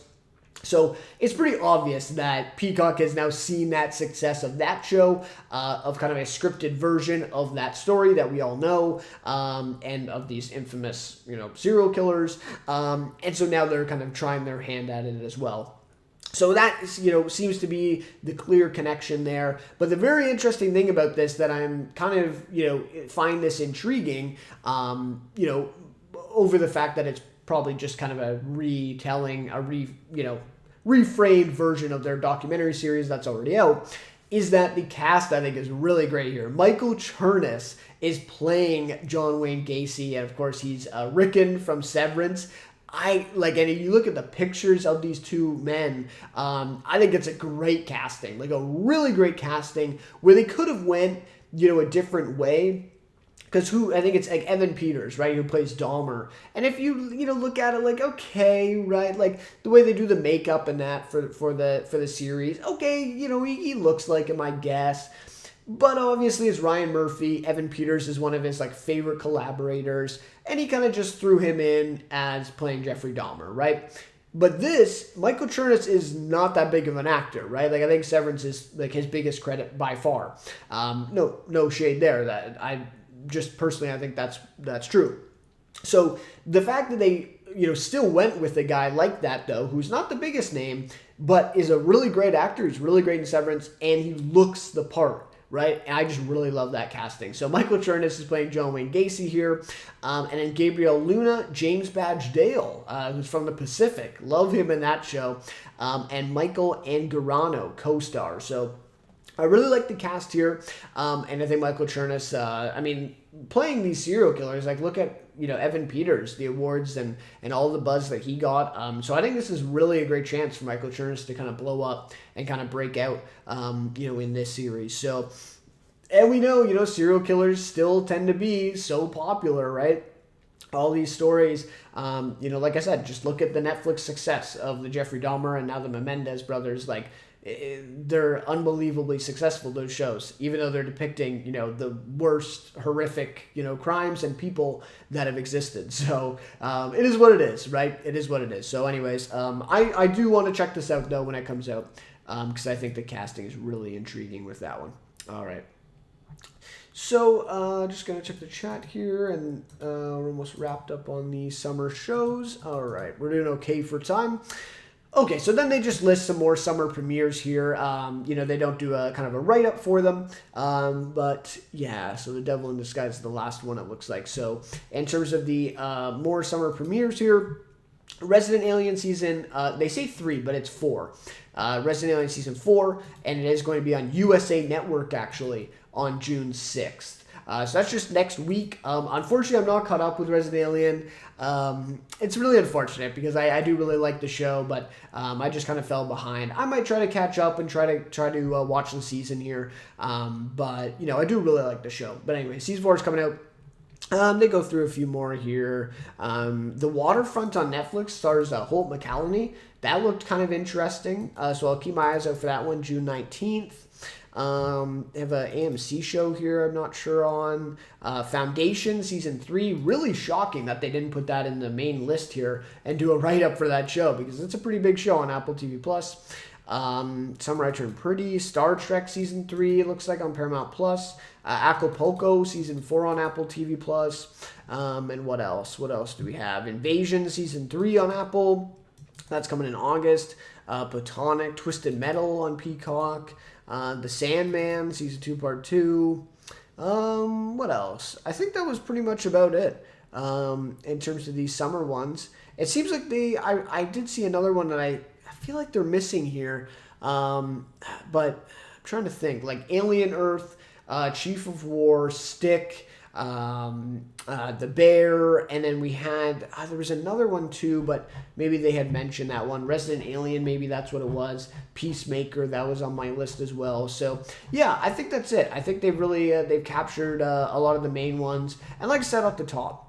So it's pretty obvious that Peacock has now seen that success of that show, of kind of a scripted version of that story that we all know, and of these infamous, serial killers. And so now they're kind of trying their hand at it as well. So that, seems to be the clear connection there. But the very interesting thing about this that I'm kind of, find this intriguing, over the fact that it's probably just kind of a retelling, reframed version of their documentary series that's already out, is that the cast, I think, is really great here. Michael Chernus is playing John Wayne Gacy, and of course he's Rickon from Severance. And you look at the pictures of these two men, I think it's a great casting, like a really great casting, where they could have went, a different way. Because I think it's like Evan Peters, right, who plays Dahmer. And if you look at it like, okay, right, like the way they do the makeup and that for the series, okay, he looks like him, I guess. But obviously it's Ryan Murphy. Evan Peters is one of his favorite collaboratars, and he kind of just threw him in as playing Jeffrey Dahmer, right? But Michael Chernus is not that big of an actor, right? Like I think Severance is like his biggest credit by far. No shade there. Just personally, I think that's true. So the fact that they still went with a guy like that, though, who's not the biggest name, but is a really great actor, he's really great in Severance, and he looks the part, right? And I just really love that casting. So Michael Chernus is playing John Wayne Gacy here, and then Gabriel Luna, James Badge Dale, who's from the Pacific, love him in that show, and Michael Angarano co-star. So I really like the cast here, and I think Michael Chernus, playing these serial killers, look at, Evan Peters, the awards and all the buzz that he got. So I think this is really a great chance for Michael Chernus to kind of blow up and kind of break out, in this series. So, and we know, serial killers still tend to be so popular, right? All these stories, like I said, just look at the Netflix success of the Jeffrey Dahmer and now the Menendez brothers, they're unbelievably successful, those shows, even though they're depicting, the worst horrific, crimes and people that have existed. So it is what it is, right? It is what it is. So anyways, I do want to check this out, though, when it comes out, because I think the casting is really intriguing with that one. All right. So just going to check the chat here, and we're almost wrapped up on the summer shows. All right. We're doing okay for time. Okay, so then they just list some more summer premieres here. They don't do a kind of a write-up for them. But yeah, so The Devil in Disguise is the last one, it looks like. So in terms of the more summer premieres here, Resident Alien season, they say 3, but it's 4. Resident Alien season 4, and it is going to be on USA Network, actually, on June 6th. So that's just next week. Unfortunately, I'm not caught up with Resident Alien. It's really unfortunate because I do really like the show, but I just kind of fell behind. I might try to catch up and try to watch the season here. But I do really like the show. But anyway, season 4 is coming out. They go through a few more here. The Waterfront on Netflix stars Holt McCallany. That looked kind of interesting. So I'll keep my eyes out for that one, June 19th. They have an AMC show here I'm not sure on. Foundation Season 3. Really shocking that they didn't put that in the main list here and do a write-up for that show, because it's a pretty big show on Apple TV+. Summer I Turned Pretty. Star Trek Season 3, it looks like, on Paramount+. Acapulco Season 4 on Apple TV+. And what else? What else do we have? Invasion Season 3 on Apple. That's coming in August. Platonic, Twisted Metal on Peacock. The Sandman, Season 2, Part 2. What else? I think that was pretty much about it in terms of these summer ones. It seems like I did see another one that I feel like they're missing here. But I'm trying to think. Like Alien Earth, Chief of War, Stick, The Bear, and then we had, there was another one too, but maybe they had mentioned that one. Resident Alien, maybe that's what it was. Peacemaker, that was on my list as well. So yeah, I think that's it. I think they've really, they've captured a lot of the main ones. And like I said at the top,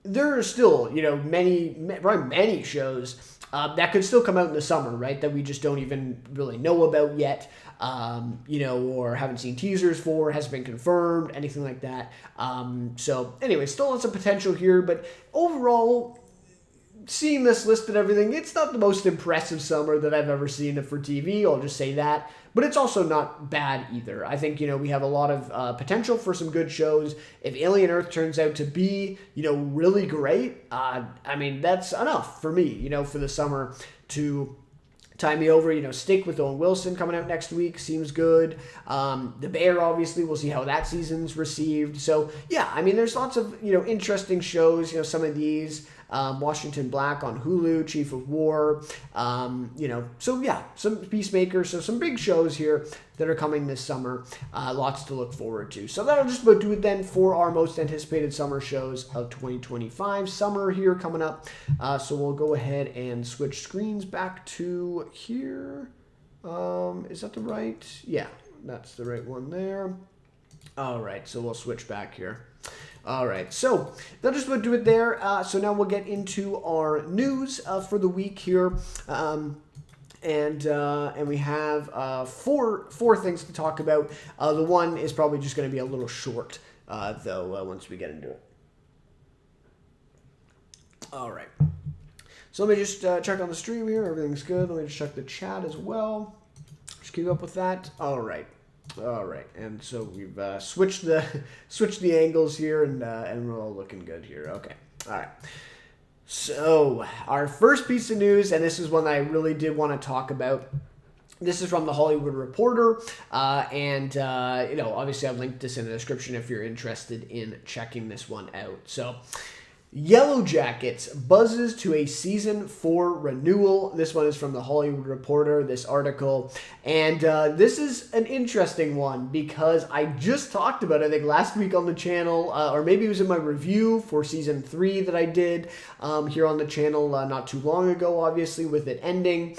there are still, probably many shows that could still come out in the summer, right? That we just don't even really know about yet, or haven't seen teasers for, hasn't been confirmed, anything like that. So anyway, still lots of potential here, but overall, seeing this list and everything, it's not the most impressive summer that I've ever seen for TV. I'll just say that. But it's also not bad either. I think, we have a lot of potential for some good shows. If Alien Earth turns out to be, really great, that's enough for me, for the summer to time me over. Stick with Owen Wilson coming out next week seems good. The Bear, obviously, we'll see how that season's received. So, yeah, there's lots of, interesting shows, some of these. Washington Black on Hulu, Chief of War, so yeah, some Peacemaker, so some big shows here that are coming this summer, lots to look forward to. So that'll just about do it then for our most anticipated summer shows of 2025. Summer here coming up, so we'll go ahead and switch screens back to here. Is that the right? Yeah, that's the right one there. All right, so we'll switch back here. All right, so that'll just about do it there. So now we'll get into our news for the week here, and we have four things to talk about. The one is probably just going to be a little short, though, once we get into it. All right, so let me just check on the stream here. Everything's good. Let me just check the chat as well. Just keep up with that. All right, and so we've switched the angles here, and we're all looking good here. Okay, all right. So our first piece of news, and this is one I really did want to talk about. This is from the Hollywood Reporter, and obviously I've linked this in the description if you're interested in checking this one out. So, Yellow Jackets buzzes to a season 4 renewal. This one is from the Hollywood Reporter, this article. And this is an interesting one because I just talked about it, I think, last week on the channel, or maybe it was in my review for season 3 that I did here on the channel not too long ago, obviously, with it ending.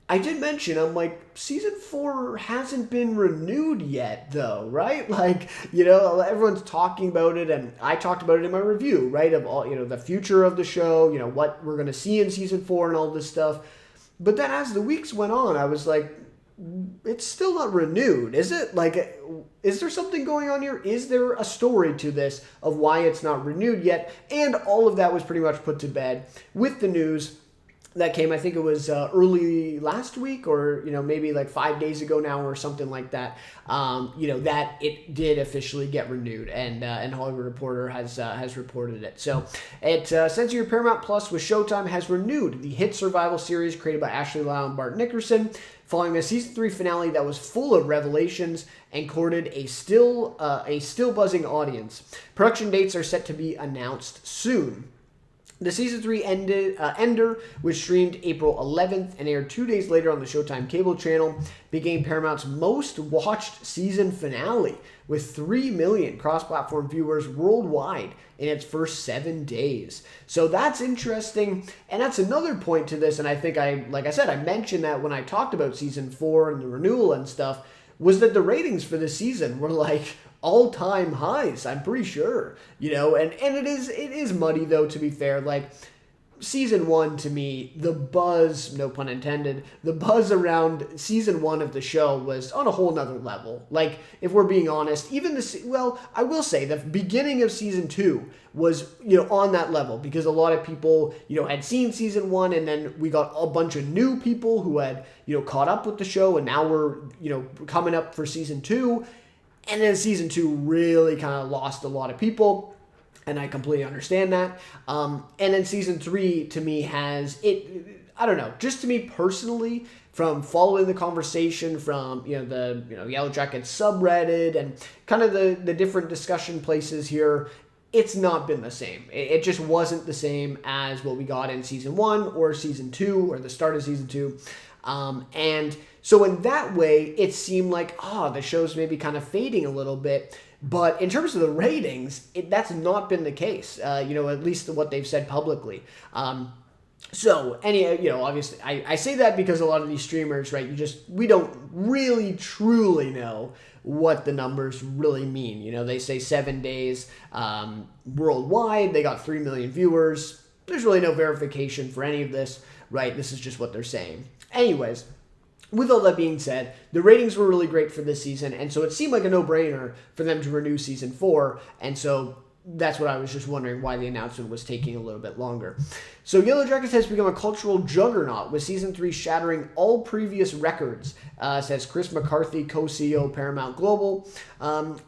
I did mention, I'm like, season 4 hasn't been renewed yet, though, right? Like, everyone's talking about it, and I talked about it in my review, right? Of all, the future of the show, what we're going to see in season 4 and all this stuff. But then as the weeks went on, I was like, it's still not renewed, is it? Like, is there something going on here? Is there a story to this of why it's not renewed yet? And all of that was pretty much put to bed with the news that came, I think it was early last week, or maybe like 5 days ago now, or something like that. That it did officially get renewed, and Hollywood Reporter has reported it. So, since your Paramount Plus with Showtime has renewed the hit survival series created by Ashley Lau and Bart Nickerson, following a season 3 finale that was full of revelations and courted a still buzzing audience. Production dates are set to be announced soon. The season 3 ender, which streamed April 11th and aired 2 days later on the Showtime cable channel, became Paramount's most watched season finale, with 3 million cross-platform viewers worldwide in its first 7 days. So that's interesting, and that's another point to this, and I think I mentioned that when I talked about season 4 and the renewal and stuff, was that the ratings for this season were like all-time highs, I'm pretty sure, and it is muddy, though, to be fair. Like, season 1, to me, the buzz, no pun intended, the buzz around season 1 of the show was on a whole nother level. Like, if we're being honest, I will say the beginning of season 2 was, on that level, because a lot of people, had seen season 1, and then we got a bunch of new people who had, caught up with the show, and now we're, coming up for season 2. And then season 2 really kind of lost a lot of people, and I completely understand that. And then season 3, to me, has it, I don't know, just to me personally, from following the conversation from, the Yellow Jackets subreddit and kind of the different discussion places here, it's not been the same. It just wasn't the same as what we got in season 1 or season 2 or the start of season 2. And so in that way, it seemed like, the show's maybe kind of fading a little bit. But in terms of the ratings, that's not been the case, at least what they've said publicly. So, obviously, I say that because a lot of these streamers, right, we don't really truly know what the numbers really mean. They say 7 days worldwide, they got 3 million viewers. There's really no verification for any of this, right? This is just what they're saying. Anyways, with all that being said, the ratings were really great for this season, and so it seemed like a no-brainer for them to renew season 4, and so that's what I was just wondering why the announcement was taking a little bit longer. So Yellow Jackets has become a cultural juggernaut, with season 3 shattering all previous records, says Chris McCarthy, co-CEO Paramount Global.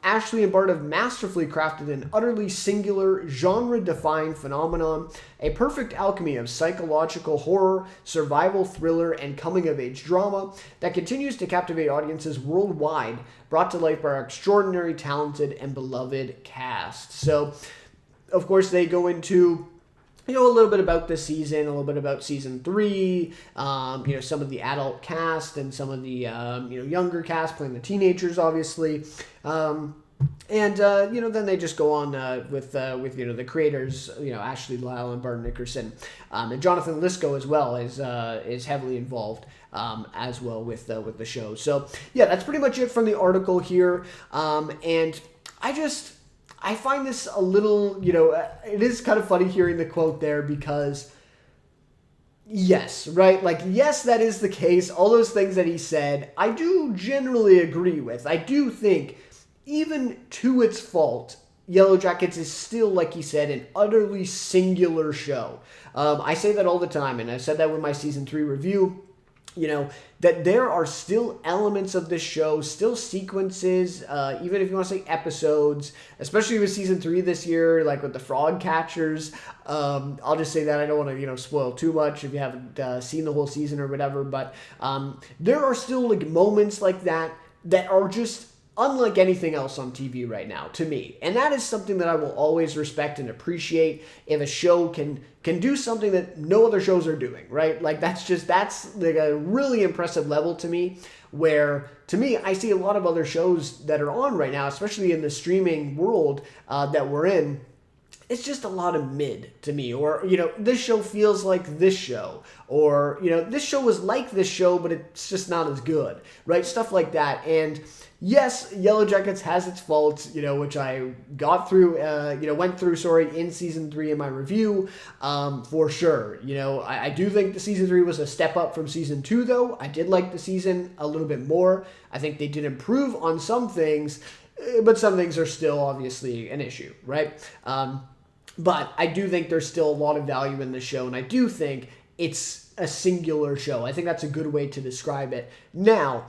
Ashley and Bart have masterfully crafted an utterly singular, genre-defined phenomenon, a perfect alchemy of psychological horror, survival thriller, and coming-of-age drama that continues to captivate audiences worldwide, brought to life by our extraordinary, talented, and beloved cast. So, of course, they go into a little bit about this season, a little bit about season 3, some of the adult cast and some of the, younger cast playing the teenagers, obviously. Then they just go on with the creators, Ashley Lyle and Bart Nickerson, and Jonathan Lisco as well is heavily involved as well with the show. So yeah, that's pretty much it from the article here, and I find this a little, it is kind of funny hearing the quote there because. Yes, right? Yes, that is the case. All those things that he said, I do generally agree with. I do think, even to its fault, Yellow Jackets is still, like he said, an utterly singular show. I say that all the time, and I said that with my season 3 review. That there are still elements of this show, still sequences, even if you want to say episodes, especially with season 3 this year, like with the frog catchers. I'll just say that. I don't want to, spoil too much if you haven't seen the whole season or whatever, but there are still moments like that are just unlike anything else on TV right now, to me. And that is something that I will always respect and appreciate if a show can do something that no other shows are doing, right? That's a really impressive level to me, where, to me, I see a lot of other shows that are on right now, especially in the streaming world that we're in. It's just a lot of mid to me, or, this show feels like this show, or, this show was like this show, but it's just not as good, right? Stuff like that. And yes, Yellow Jackets has its faults, which I went through in season 3 in my review, for sure. I do think the season 3 was a step up from season 2, though. I did like the season a little bit more. I think they did improve on some things, but some things are still obviously an issue, right? But I do think there's still a lot of value in the show, and I do think it's a singular show. I think that's a good way to describe it. Now,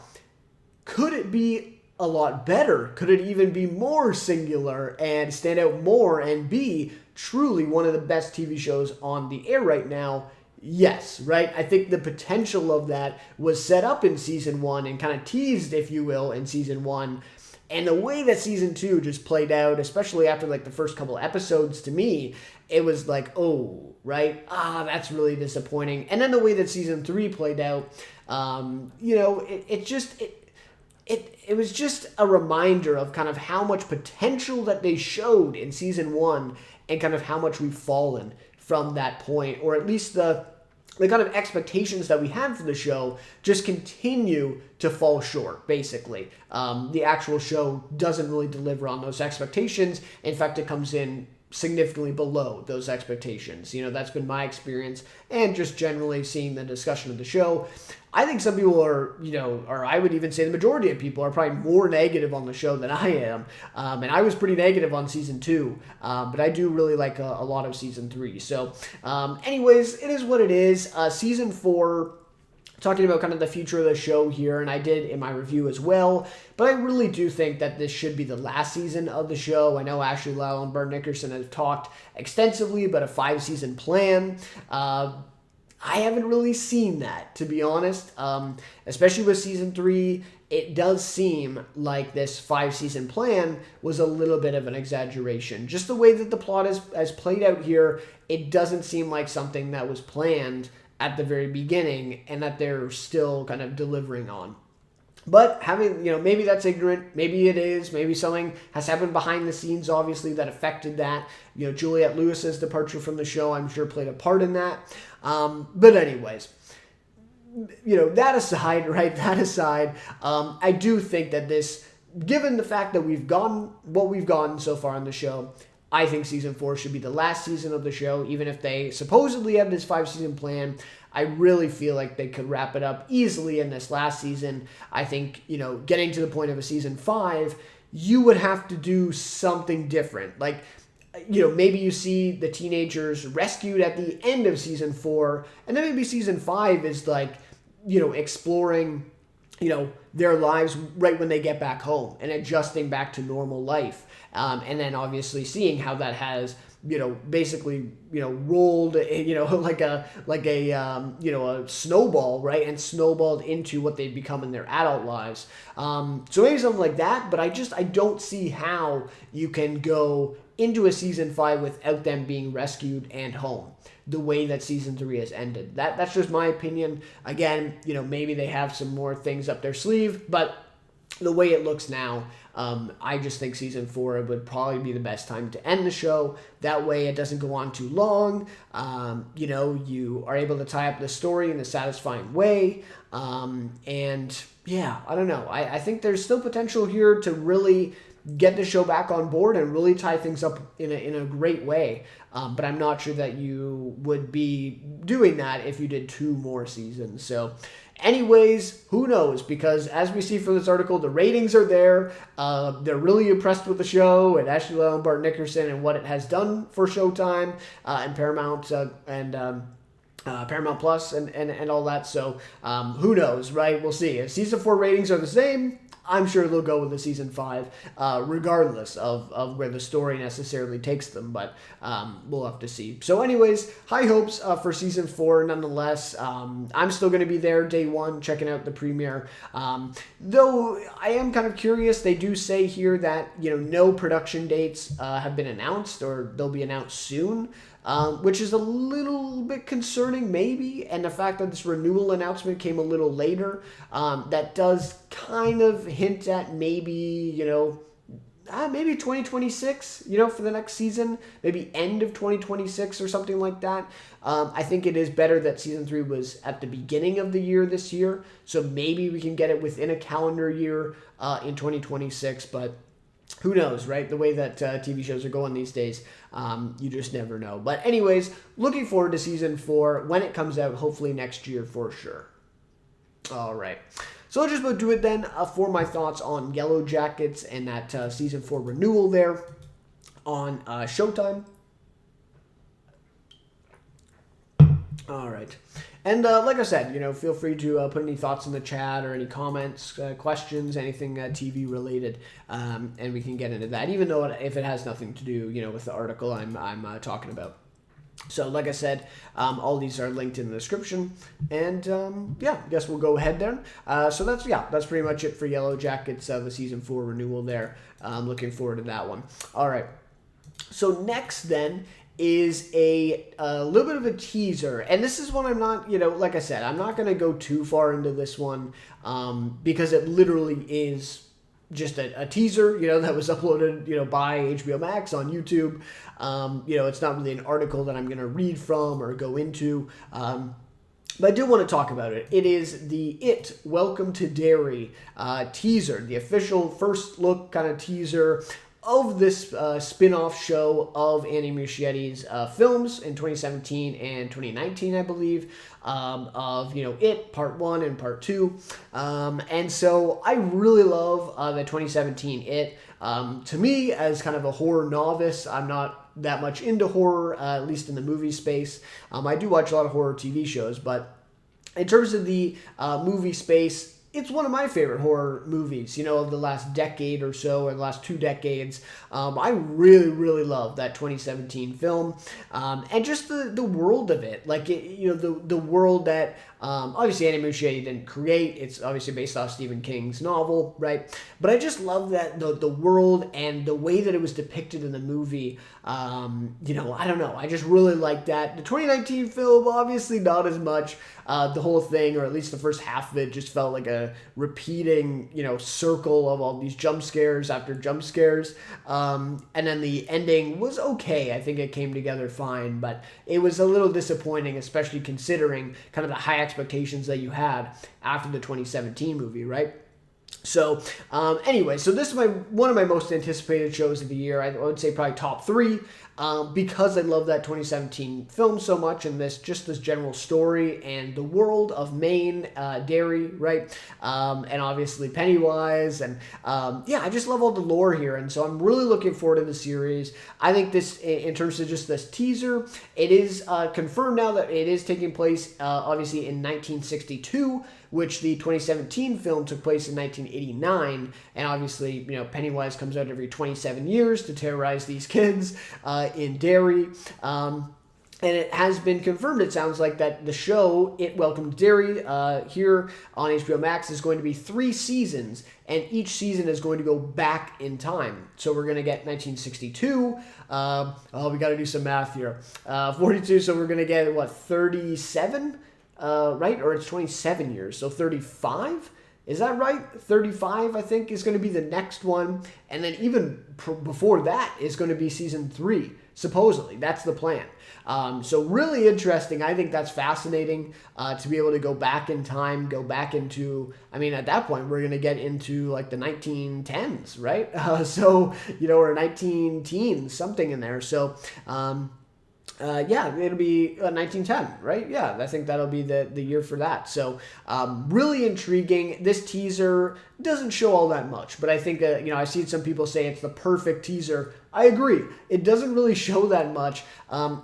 could it be a lot better? Could it even be more singular and stand out more and be truly one of the best TV shows on the air right now? Yes, right? I think the potential of that was set up in season 1 and kind of teased, if you will, in season 1. And the way that season 2 just played out, especially after the first couple episodes, to me, it was oh, right? That's really disappointing. And then the way that season 3 played out, it was just a reminder of kind of how much potential that they showed in season 1 and kind of how much we've fallen from that point, or at least the kind of expectations that we had for the show just continue to fall short, basically. The actual show doesn't really deliver on those expectations. In fact, it comes in significantly below those expectations. That's been my experience, and just generally seeing the discussion of the show. I think some people are, or I would even say the majority of people are probably more negative on the show than I am. And I was pretty negative on season 2, but I do really like a lot of season 3. So anyways, it is what it is. Season 4, talking about kind of the future of the show here, and I did in my review as well, but I really do think that this should be the last season of the show. I know Ashley Lyle and Bart Nickerson have talked extensively about a 5-season plan. I haven't really seen that, to be honest, especially with season 3. It does seem like this 5-season plan was a little bit of an exaggeration. Just the way that the plot has played out here, it doesn't seem like something that was planned at the very beginning and that they're still kind of delivering on. But having, maybe that's ignorant, maybe it is, maybe something has happened behind the scenes, obviously, that affected that. Juliette Lewis's departure from the show, I'm sure, played a part in that. But anyways, that aside, right, I do think that this, given the fact that we've gotten what we've gotten so far on the show, I think season 4 should be the last season of the show, even if they supposedly have this 5-season plan. I really feel like they could wrap it up easily in this last season. I think, getting to the point of a season 5, you would have to do something different. Like, maybe you see the teenagers rescued at the end of season 4, and then maybe season 5 is like, exploring, their lives right when they get back home and adjusting back to normal life. And then obviously seeing how that has, basically, rolled, like a snowball, right? And snowballed into what they've become in their adult lives. So maybe something like that, but I don't see how you can go into a season 5 without them being rescued and home, the way that season 3 has ended. That's just my opinion. Again, maybe they have some more things up their sleeve, but the way it looks now, I just think season 4 would probably be the best time to end the show. That way it doesn't go on too long. You are able to tie up the story in a satisfying way. And yeah, I don't know. I think there's still potential here to really get the show back on board and really tie things up in a great way. But I'm not sure that you would be doing that if you did 2 more seasons. So anyways, who knows? Because as we see from this article, the ratings are there. They're really impressed with the show and Ashley Lyle and Bart Nickerson and what it has done for Showtime and Paramount Paramount Plus and all that. So who knows, right? We'll see. If season 4 ratings are the same, I'm sure they'll go with the season 5, regardless of where the story necessarily takes them. But we'll have to see. So anyways, high hopes for season 4 nonetheless. I'm still going to be there day 1 checking out the premiere. Though I am kind of curious. They do say here that, no production dates have been announced or they'll be announced soon. Which is a little bit concerning, maybe, and the fact that this renewal announcement came a little later, that does kind of hint at maybe, maybe 2026, for the next season, maybe end of 2026 or something like that. I think it is better that season 3 was at the beginning of the year this year, so maybe we can get it within a calendar year in 2026, but who knows, right? The way that TV shows are going these days, you just never know. But anyways, looking forward to season 4 when it comes out, hopefully next year for sure. All right. So I'll just about do it then for my thoughts on Yellow Jackets and that season 4 renewal there on Showtime. All right. And like I said, feel free to put any thoughts in the chat or any comments, questions, anything TV related, and we can get into that, even though if it has nothing to do, with the article I'm talking about. So like I said, all these are linked in the description, and I guess we'll go ahead there. So that's pretty much it for Yellow Jackets, the season 4 renewal there. I'm looking forward to that one. All right. So next then is a little bit of a teaser, and this is one I'm not, like I said, I'm not going to go too far into this one because it literally is just a teaser, that was uploaded, by HBO Max on YouTube. It's not really an article that I'm going to read from or go into, but I do want to talk about it. It is the Welcome to Derry teaser, the official first look kind of teaser of this spin-off show of Andy Muschietti's films in 2017 and 2019, I believe, of, It, Part 1 and Part 2. And so I really love the 2017 It. To me, as kind of a horror novice, I'm not that much into horror, at least in the movie space. I do watch a lot of horror TV shows, but in terms of the movie space, it's one of my favorite horror movies, of the last decade or so, or the last 2 decades. I really, really love that 2017 film, and just the world of it. Like, the world that Obviously, Andy Muschietti didn't create. It's obviously based off Stephen King's novel, right? But I just love that the world and the way that it was depicted in the movie. I don't know. I just really like that. The 2019 film, obviously not as much. The whole thing, or at least the first half of it, just felt like a repeating, circle of all these jump scares after jump scares. And then the ending was okay. I think it came together fine, but it was a little disappointing, especially considering kind of the high expectations that you had after the 2017 movie, right? So, anyway, so this is one of my most anticipated shows of the year. I would say probably top 3, because I love that 2017 film so much, and this general story and the world of Maine, Derry, right? And obviously Pennywise, and I just love all the lore here, and so I'm really looking forward to the series. I think this, in terms of just this teaser, it is confirmed now that it is taking place, obviously in 1962, which the 2017 film took place in 1989, and obviously, Pennywise comes out every 27 years to terrorize these kids in Derry. And it has been confirmed, it sounds like, that the show, It Welcome to Derry, here on HBO Max, is going to be 3 seasons, and each season is going to go back in time. So we're going to get 1962, we got to do some math here, 42, so we're going to get, 37? Right? Or it's 27 years, so 35? Is that right? 35, I think, is going to be the next one. And then even before that is going to be season 3, supposedly. That's the plan. So really interesting. I think that's fascinating to be able to go back in time, go back into, at that point, we're going to get into like the 1910s, right? Or 19 teens, something in there. So, it'll be 1910, right? Yeah, I think that'll be the year for that. So, really intriguing. This teaser doesn't show all that much, but I think, I've seen some people say it's the perfect teaser. I agree. It doesn't really show that much.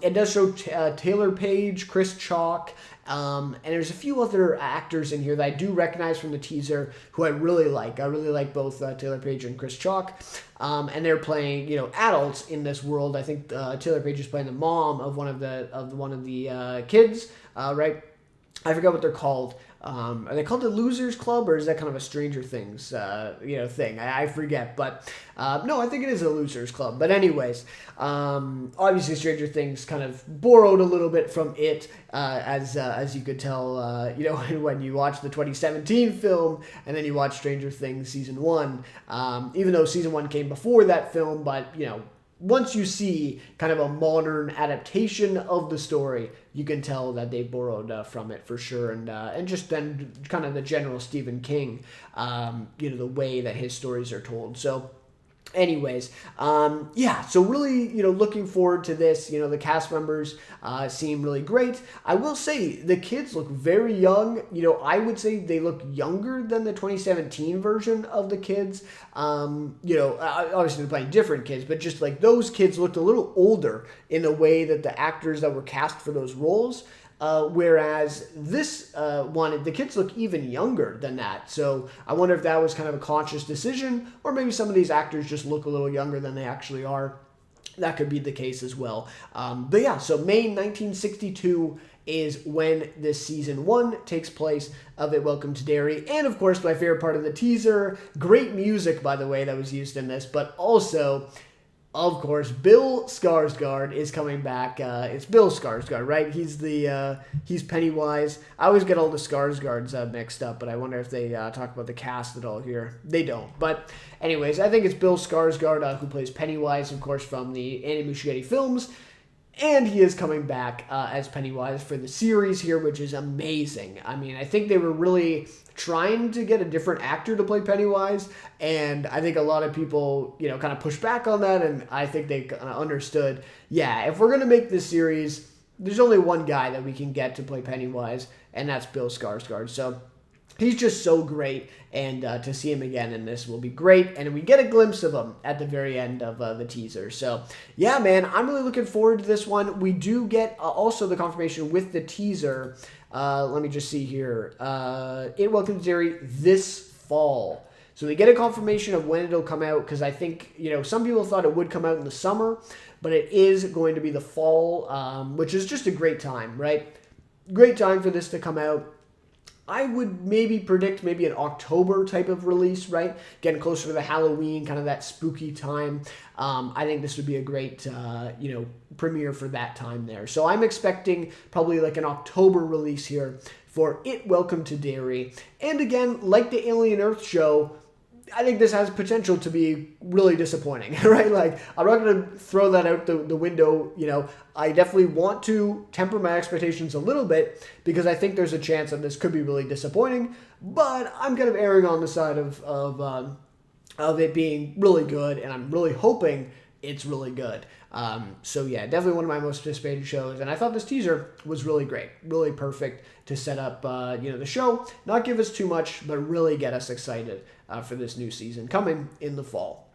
It does show Taylor Page, Chris Chalk, and there's a few other actors in here that I do recognize from the teaser who I really like. I really like both Taylor Page and Chris Chalk. And they're playing, adults in this world. I think Taylor Page is playing the mom of one of the kids, right? I forgot what they're called. Are they called the Losers Club, or is that kind of a Stranger Things, thing? I forget, but no, I think it is a Losers Club. But anyways, obviously Stranger Things kind of borrowed a little bit from it, as you could tell, when you watch the 2017 film and then you watch Stranger Things season 1. Even though season 1 came before that film, but once you see kind of a modern adaptation of the story, you can tell that they borrowed from it for sure, and just then kind of the general Stephen King, the way that his stories are told. So, anyways, so really, looking forward to this. The cast members seem really great. I will say the kids look very young. I would say they look younger than the 2017 version of the kids. Obviously they're playing different kids, but just like those kids looked a little older in the way that the actors that were cast for those roles. Whereas this one, the kids look even younger than that. So I wonder if that was kind of a conscious decision, or maybe some of these actors just look a little younger than they actually are. That could be the case as well. So May 1962 is when this season 1 takes place of It Welcome to Derry. And of course, my favorite part of the teaser, great music, by the way, that was used in this, but also, of course, Bill Skarsgård is coming back. It's Bill Skarsgård, right? He's Pennywise. I always get all the Skarsgårds mixed up, but I wonder if they talk about the cast at all here. They don't. But anyways, I think it's Bill Skarsgård who plays Pennywise, of course, from the Andy Muschietti films. And he is coming back as Pennywise for the series here, which is amazing. I think they were really trying to get a different actor to play Pennywise, and I think a lot of people, kind of pushed back on that, and I think they kind of understood, if we're going to make this series, there's only one guy that we can get to play Pennywise, and that's Bill Skarsgård. So he's just so great, and to see him again in this will be great, and we get a glimpse of him at the very end of the teaser. So, yeah, man, I'm really looking forward to this one. We do get also the confirmation with the teaser. Let me just see here. It Welcome to Derry this fall. So we get a confirmation of when it'll come out, because I think, some people thought it would come out in the summer, but it is going to be the fall, which is just a great time, right? Great time for this to come out. I would maybe predict maybe an October type of release, right? Getting closer to the Halloween, kind of that spooky time. I think this would be a great, premiere for that time there. So I'm expecting probably like an October release here for It Welcome to Derry. And again, like the Alien Earth show, I think this has potential to be really disappointing, right? Like, I'm not going to throw that out the window. I definitely want to temper my expectations a little bit because I think there's a chance that this could be really disappointing, but I'm kind of erring on the side of it being really good, and I'm really hoping it's really good. So yeah, definitely one of my most anticipated shows, and I thought this teaser was really great, really perfect to set up, the show, not give us too much, but really get us excited for this new season coming in the fall.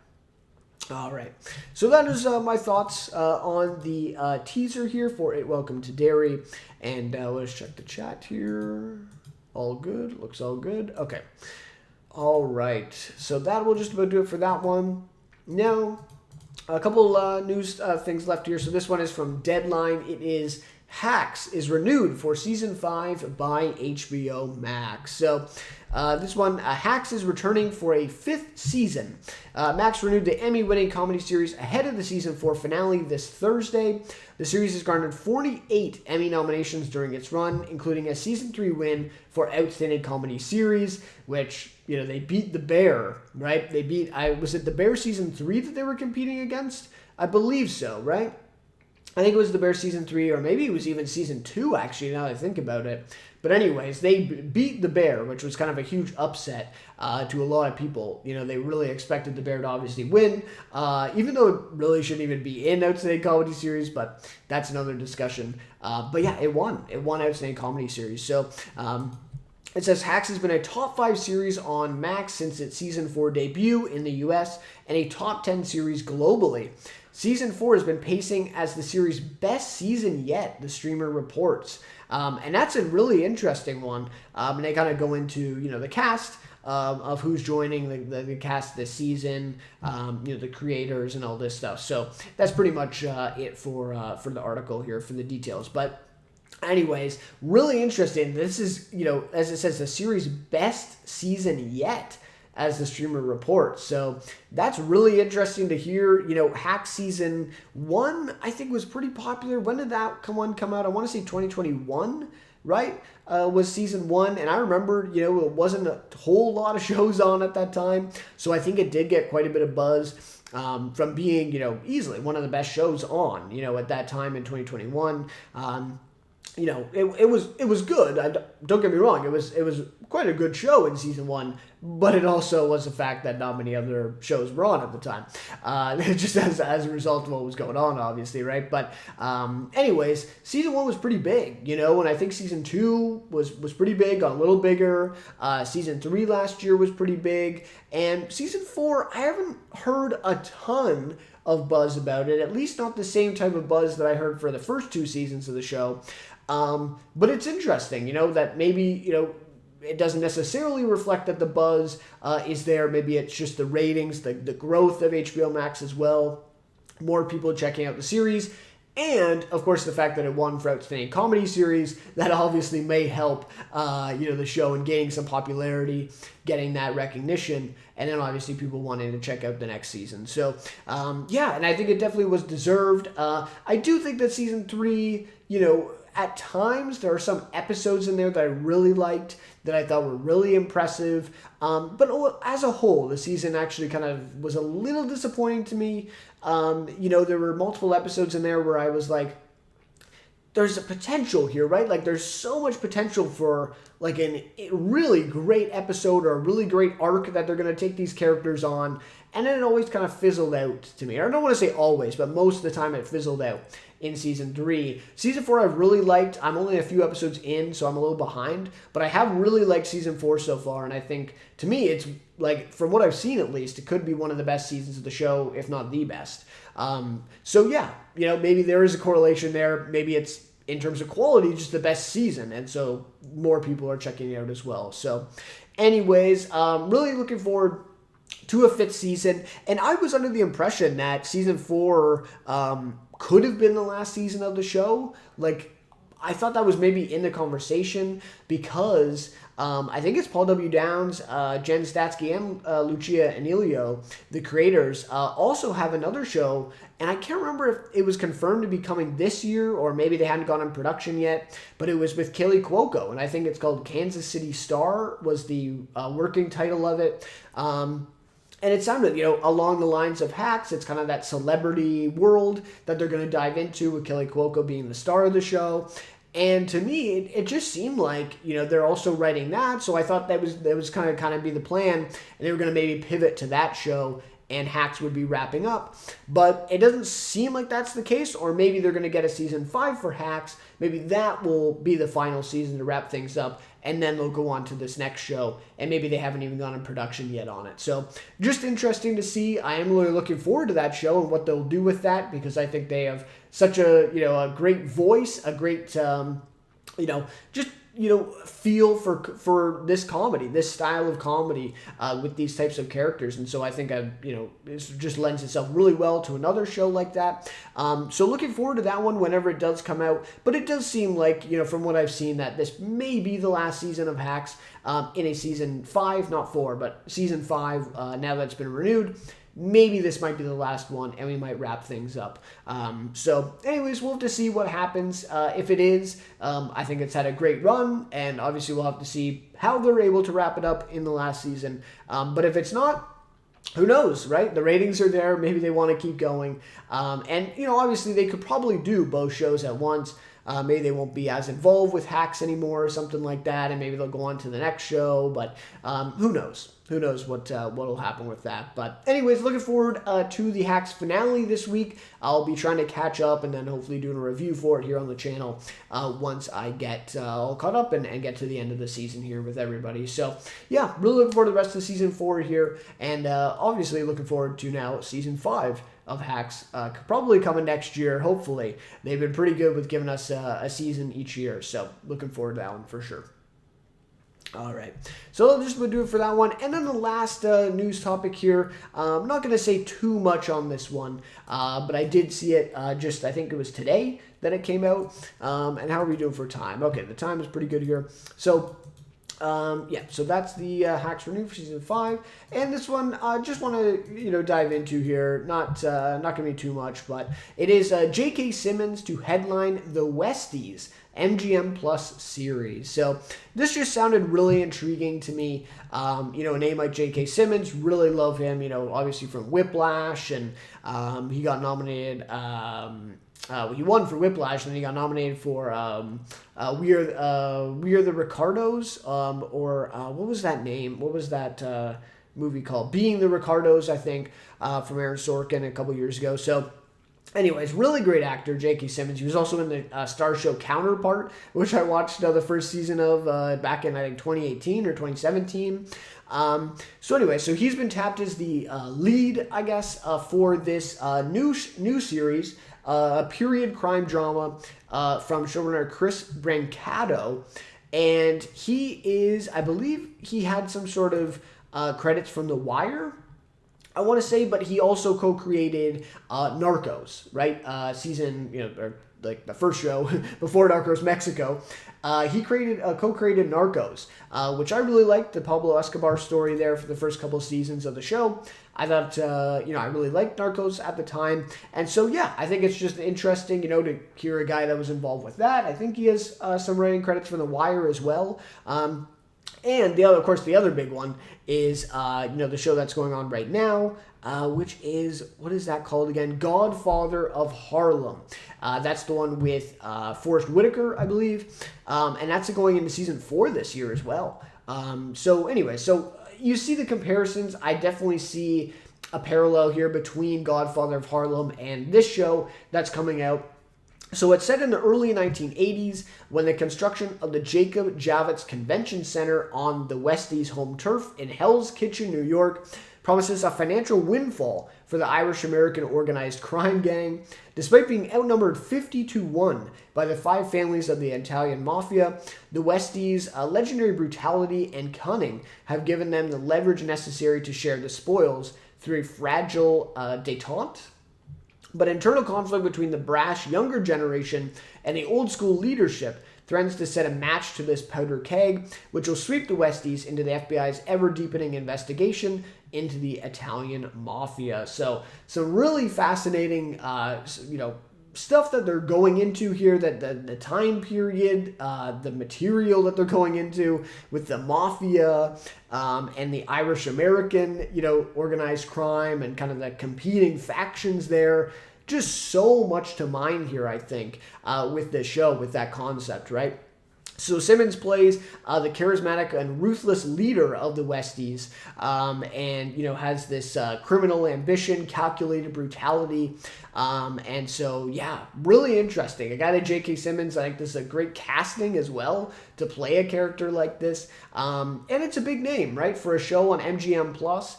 All right, so that is my thoughts on the teaser here for It Welcome to Derry, and let's check the chat here. All good, looks all good. Okay, all right, so that will just about do it for that one. Now, a couple news things left here. So this one is from Deadline. It is Hacks is renewed for season 5 by HBO Max. So this one, Hacks is returning for a 5th season. Max renewed the Emmy-winning comedy series ahead of the season 4 finale this Thursday. The series has garnered 48 Emmy nominations during its run, including a season 3 win for Outstanding Comedy Series, which, they beat The Bear, right? They beat, was it The Bear season 3 that they were competing against? I believe so, right? I think it was The Bear season 3, or maybe it was even season 2, actually, now that I think about it. But anyways, they beat The Bear, which was kind of a huge upset to a lot of people. They really expected The Bear to obviously win, even though it really shouldn't even be in Outstanding Comedy Series, but that's another discussion. But yeah, it won. It won Outstanding Comedy Series. So it says Hacks has been a top 5 series on Max since its season 4 debut in the US and a top 10 series globally. Season 4 has been pacing as the series' best season yet, the streamer reports. And that's a really interesting one. And they kind of go into, the cast of who's joining the cast this season, the creators and all this stuff. So that's pretty much it for the article here, for the details. But anyways, really interesting. This is, as it says, the series' best season yet, as the streamer reports. So that's really interesting to hear. Hack season 1, I think, was pretty popular. When did that come out? I want to say 2021, right? Was season 1. And I remember, it wasn't a whole lot of shows on at that time. So I think it did get quite a bit of buzz from being, easily one of the best shows on, at that time in 2021. It was good. Don't get me wrong. It was quite a good show in season 1, but it also was the fact that not many other shows were on at the time. Just as a result of what was going on, obviously, right? But anyways, season 1 was pretty big, and I think season 2 was pretty big, got a little bigger. Season 3 last year was pretty big, and season 4, I haven't heard a ton of buzz about it, at least not the same type of buzz that I heard for the first 2 seasons of the show. But it's interesting, that maybe, it doesn't necessarily reflect that the buzz is there. Maybe it's just the ratings, the growth of HBO Max as well, more people checking out the series, and, of course, the fact that it won for Outstanding Comedy Series. That obviously may help, the show in gaining some popularity, getting that recognition, and then obviously people wanting to check out the next season. So, and I think it definitely was deserved. I do think that season 3, at times there are some episodes in there that I really liked, that I thought were really impressive. But as a whole, the season actually kind of was a little disappointing to me. There were multiple episodes in there where I was like, there's a potential here, right? Like, there's so much potential for like a really great episode or a really great arc that they're going to take these characters on. And then it always kind of fizzled out to me. I don't want to say always, but most of the time it fizzled out in season 3. Season 4 I've really liked. I'm only a few episodes in, so I'm a little behind. But I have really liked season 4 so far, and I think, to me, it's, like, from what I've seen at least, it could be one of the best seasons of the show, if not the best. So yeah, maybe there is a correlation there. Maybe it's, in terms of quality, just the best season, and so more people are checking it out as well. So anyways, really looking forward to a 5th season, and I was under the impression that season 4 could have been the last season of the show. Like, I thought that was maybe in the conversation because I think it's Paul W. Downs, Jen Statsky, and Lucia Anilio, the creators, also have another show, and I can't remember if it was confirmed to be coming this year or maybe they hadn't gone in production yet, but it was with Kaley Cuoco, and I think it's called Kansas City Star was the working title of it. And it sounded, along the lines of Hacks. It's kind of that celebrity world that they're going to dive into with Kaley Cuoco being the star of the show. And to me, it just seemed like, they're also writing that. So I thought that was kind of be the plan. And they were going to maybe pivot to that show and Hacks would be wrapping up. But it doesn't seem like that's the case. Or maybe they're going to get a season 5 for Hacks. Maybe that will be the final season to wrap things up. And then they'll go on to this next show, and maybe they haven't even gone in production yet on it. So just interesting to see. I am really looking forward to that show and what they'll do with that, because I think they have such a great voice, a great just feel for this comedy, this style of comedy with these types of characters. And so I think it just lends itself really well to another show like that. So looking forward to that one whenever it does come out. But it does seem like, from what I've seen, that this may be the last season of Hacks in a season 5, not 4, but season 5, now that it's been renewed. Maybe this might be the last one, and we might wrap things up. So anyways, we'll have to see what happens. If it is, I think it's had a great run, and obviously we'll have to see how they're able to wrap it up in the last season. But if it's not, who knows, right? The ratings are there. Maybe they want to keep going. And, obviously they could probably do both shows at once. Maybe they won't be as involved with Hacks anymore or something like that, and maybe they'll go on to the next show, but who knows? Who knows what will happen with that. But anyways, looking forward to the Hacks finale this week. I'll be trying to catch up and then hopefully doing a review for it here on the channel once I get all caught up and get to the end of the season here with everybody. So yeah, really looking forward to the rest of season 4 here, and obviously looking forward to now season 5 of Hacks, probably coming next year, hopefully. They've been pretty good with giving us a season each year, so looking forward to that one for sure. All right, so I'll just do it for that one. And then the last news topic here, I'm not going to say too much on this one, but I did see it I think it was today that it came out. And how are we doing for time? Okay, the time is pretty good here. So so that's the Hacks Renewed for season 5, and this one I just want to dive into here. Not gonna be too much, but it is J.K. Simmons to headline the Westies MGM Plus series. So this just sounded really intriguing to me. A name like J.K. Simmons, really love him. Obviously from Whiplash, and he got nominated. He won for Whiplash, and then he got nominated for We Are the Ricardos, or what was that name? What was that movie called? Being the Ricardos, I think, from Aaron Sorkin a couple years ago. So anyways, really great actor, J.K. Simmons. He was also in the Star Show Counterpart, which I watched the first season of back in, I think, 2018 or 2017. So he's been tapped as the lead, I guess, for this new series, a period crime drama from showrunner Chris Brancato. And he is, I believe he had some sort of credits from The Wire, I want to say, but he also co-created Narcos, right? Season, or like the first show before Narcos Mexico. He co-created Narcos, which I really liked, the Pablo Escobar story there for the first couple of seasons of the show. I thought, I really liked Narcos at the time. And so, yeah, I think it's just interesting, to hear a guy that was involved with that. I think he has some writing credits from The Wire as well. And the other big one is, the show that's going on right now, which is, what is that called again? Godfather of Harlem. That's the one with Forrest Whitaker, I believe. And that's going into season 4 this year as well. So you see the comparisons. I definitely see a parallel here between Godfather of Harlem and this show that's coming out. So it's set in the early 1980s when the construction of the Jacob Javits Convention Center on the Westies' home turf in Hell's Kitchen, New York, promises a financial windfall for the Irish-American organized crime gang. Despite being outnumbered 50-1 by the 5 families of the Italian mafia, the Westies' legendary brutality and cunning have given them the leverage necessary to share the spoils through a fragile détente. But internal conflict between the brash younger generation and the old school leadership threatens to set a match to this powder keg, which will sweep the Westies into the FBI's ever-deepening investigation into the Italian mafia. So some really fascinating, stuff that they're going into here, that the time period, the material that they're going into with the mafia and the Irish American, organized crime and kind of the competing factions there. Just so much to mine here, I think, with this show, with that concept, right? So Simmons plays the charismatic and ruthless leader of the Westies, and has this criminal ambition, calculated brutality, and so really interesting. A guy like J.K. Simmons, I think this is a great casting as well to play a character like this, and it's a big name, right, for a show on MGM Plus.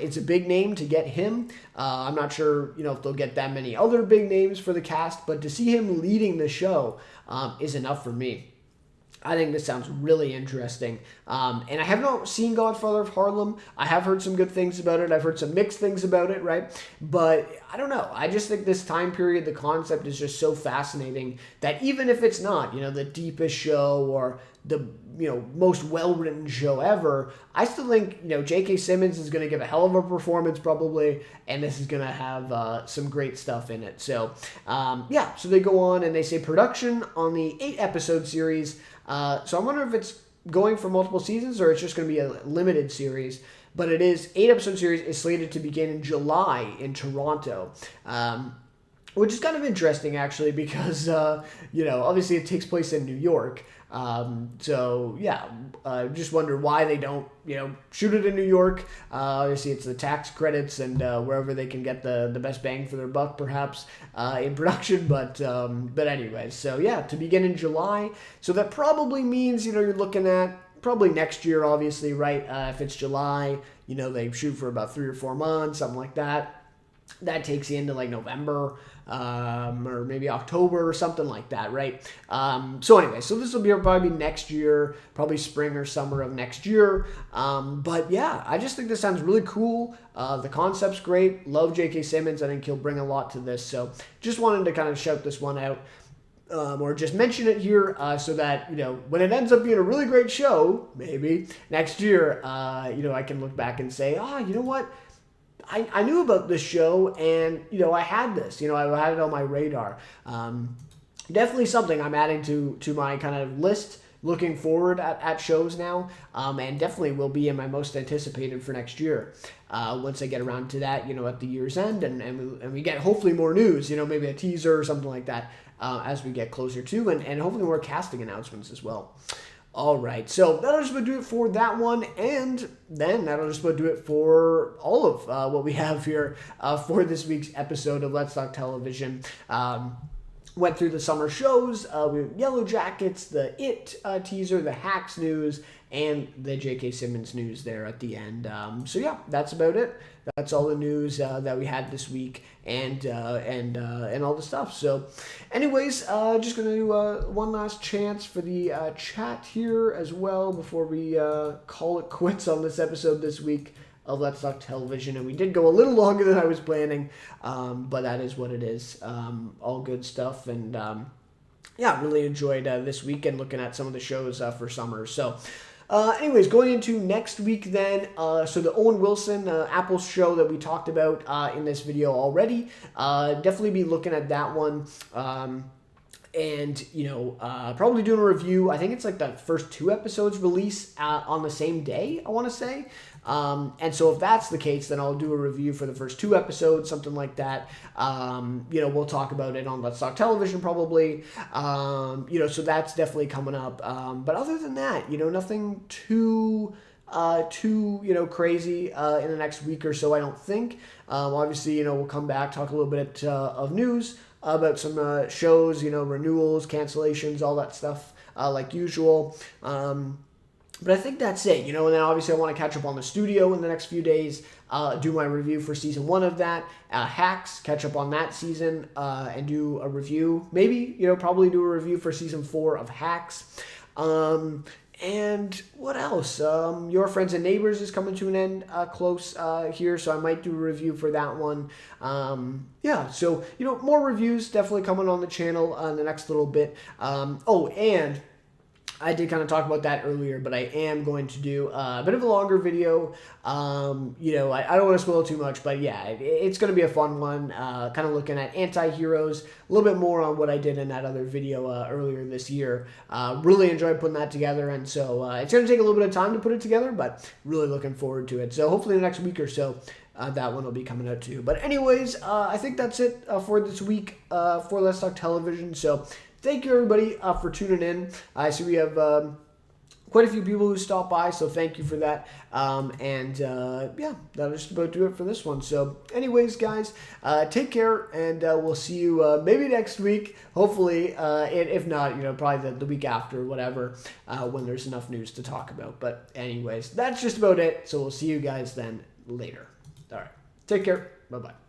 It's a big name to get him. I'm not sure if they'll get that many other big names for the cast, but to see him leading the show is enough for me. I think this sounds really interesting. And I have not seen Godfather of Harlem. I have heard some good things about it. I've heard some mixed things about it, right? But I don't know. I just think this time period, the concept is just so fascinating that even if it's not, the deepest show or the, most well-written show ever, I still think, J.K. Simmons is going to give a hell of a performance probably, and this is going to have some great stuff in it. So, so they go on and they say production on the 8-episode series. So I wonder if it's going for multiple seasons or it's just going to be a limited series. But it is 8-episode series is slated to begin in July in Toronto, which is kind of interesting actually because obviously it takes place in New York. Just wonder why they don't shoot it in New York. Obviously it's the tax credits and wherever they can get the best bang for their buck perhaps in production, but anyways, so to begin in July, so that probably means you're looking at probably next year, obviously, right? If it's July, they shoot for about 3 or 4 months, something like that. That takes you into like November or maybe October or something like that, right? So anyway, so this will probably next year, probably spring or summer of next year. But I just think this sounds really cool. The concept's great. Love J.K. Simmons. I think he'll bring a lot to this. So just wanted to kind of shout this one out. Or just mention it here so that, when it ends up being a really great show, maybe next year, I can look back and say, you know what? I knew about this show and, I had this, I had it on my radar. Definitely something I'm adding to my kind of list looking forward at shows now, and definitely will be in my most anticipated for next year. Once I get around to that, at the year's end and we get hopefully more news, maybe a teaser or something like that as we get closer to, and hopefully more casting announcements as well. All right, so that'll just about do it for that one, and then that'll just about do it for all of what we have here for this week's episode of Let's Talk Television. Went through the summer shows, we have Yellow Jackets, the It teaser, the Hacks news, and the J.K. Simmons news there at the end. That's about it. That's all the news that we had this week, and all the stuff. So, anyways, just gonna do one last chance for the chat here as well before we call it quits on this episode this week of Let's Talk Television. And we did go a little longer than I was planning, but that is what it is. All good stuff, and really enjoyed this weekend looking at some of the shows for summer. So. Anyways, going into next week then, so the Owen Wilson Apple show that we talked about in this video already, definitely be looking at that one, and, probably doing a review. I think it's like the first 2 episodes release on the same day, I want to say. And so if that's the case, then I'll do a review for the first 2 episodes, something like that. We'll talk about it on Let's Talk Television probably. So that's definitely coming up. But other than that, nothing too crazy in the next week or so, I don't think. Obviously, we'll come back, talk a little bit of news about some shows, renewals, cancellations, all that stuff like usual. But I think that's it, and then obviously I want to catch up on the studio in the next few days, do my review for season 1 of that, Hacks, catch up on that season, and do a review, maybe, probably do a review for season 4 of Hacks. And what else? Your Friends and Neighbors is coming to an end close here, so I might do a review for that one. Yeah, so, more reviews definitely coming on the channel in the next little bit. And I did kind of talk about that earlier, but I am going to do a bit of a longer video. I don't want to spoil too much, but yeah, it's going to be a fun one. Kind of looking at anti-heroes, a little bit more on what I did in that other video earlier this year. Really enjoyed putting that together, and so it's going to take a little bit of time to put it together, but really looking forward to it. So hopefully the next week or so, that one will be coming out too. But anyways, I think that's it for this week for Let's Talk Television. So thank you, everybody, for tuning in. I see we have quite a few people who stopped by, so thank you for that. Yeah, that'll just about do it for this one. So anyways, guys, take care, and we'll see you maybe next week, hopefully. If not, probably the week after, whatever, when there's enough news to talk about. But anyways, that's just about it. So we'll see you guys then later. All right, take care. Bye-bye.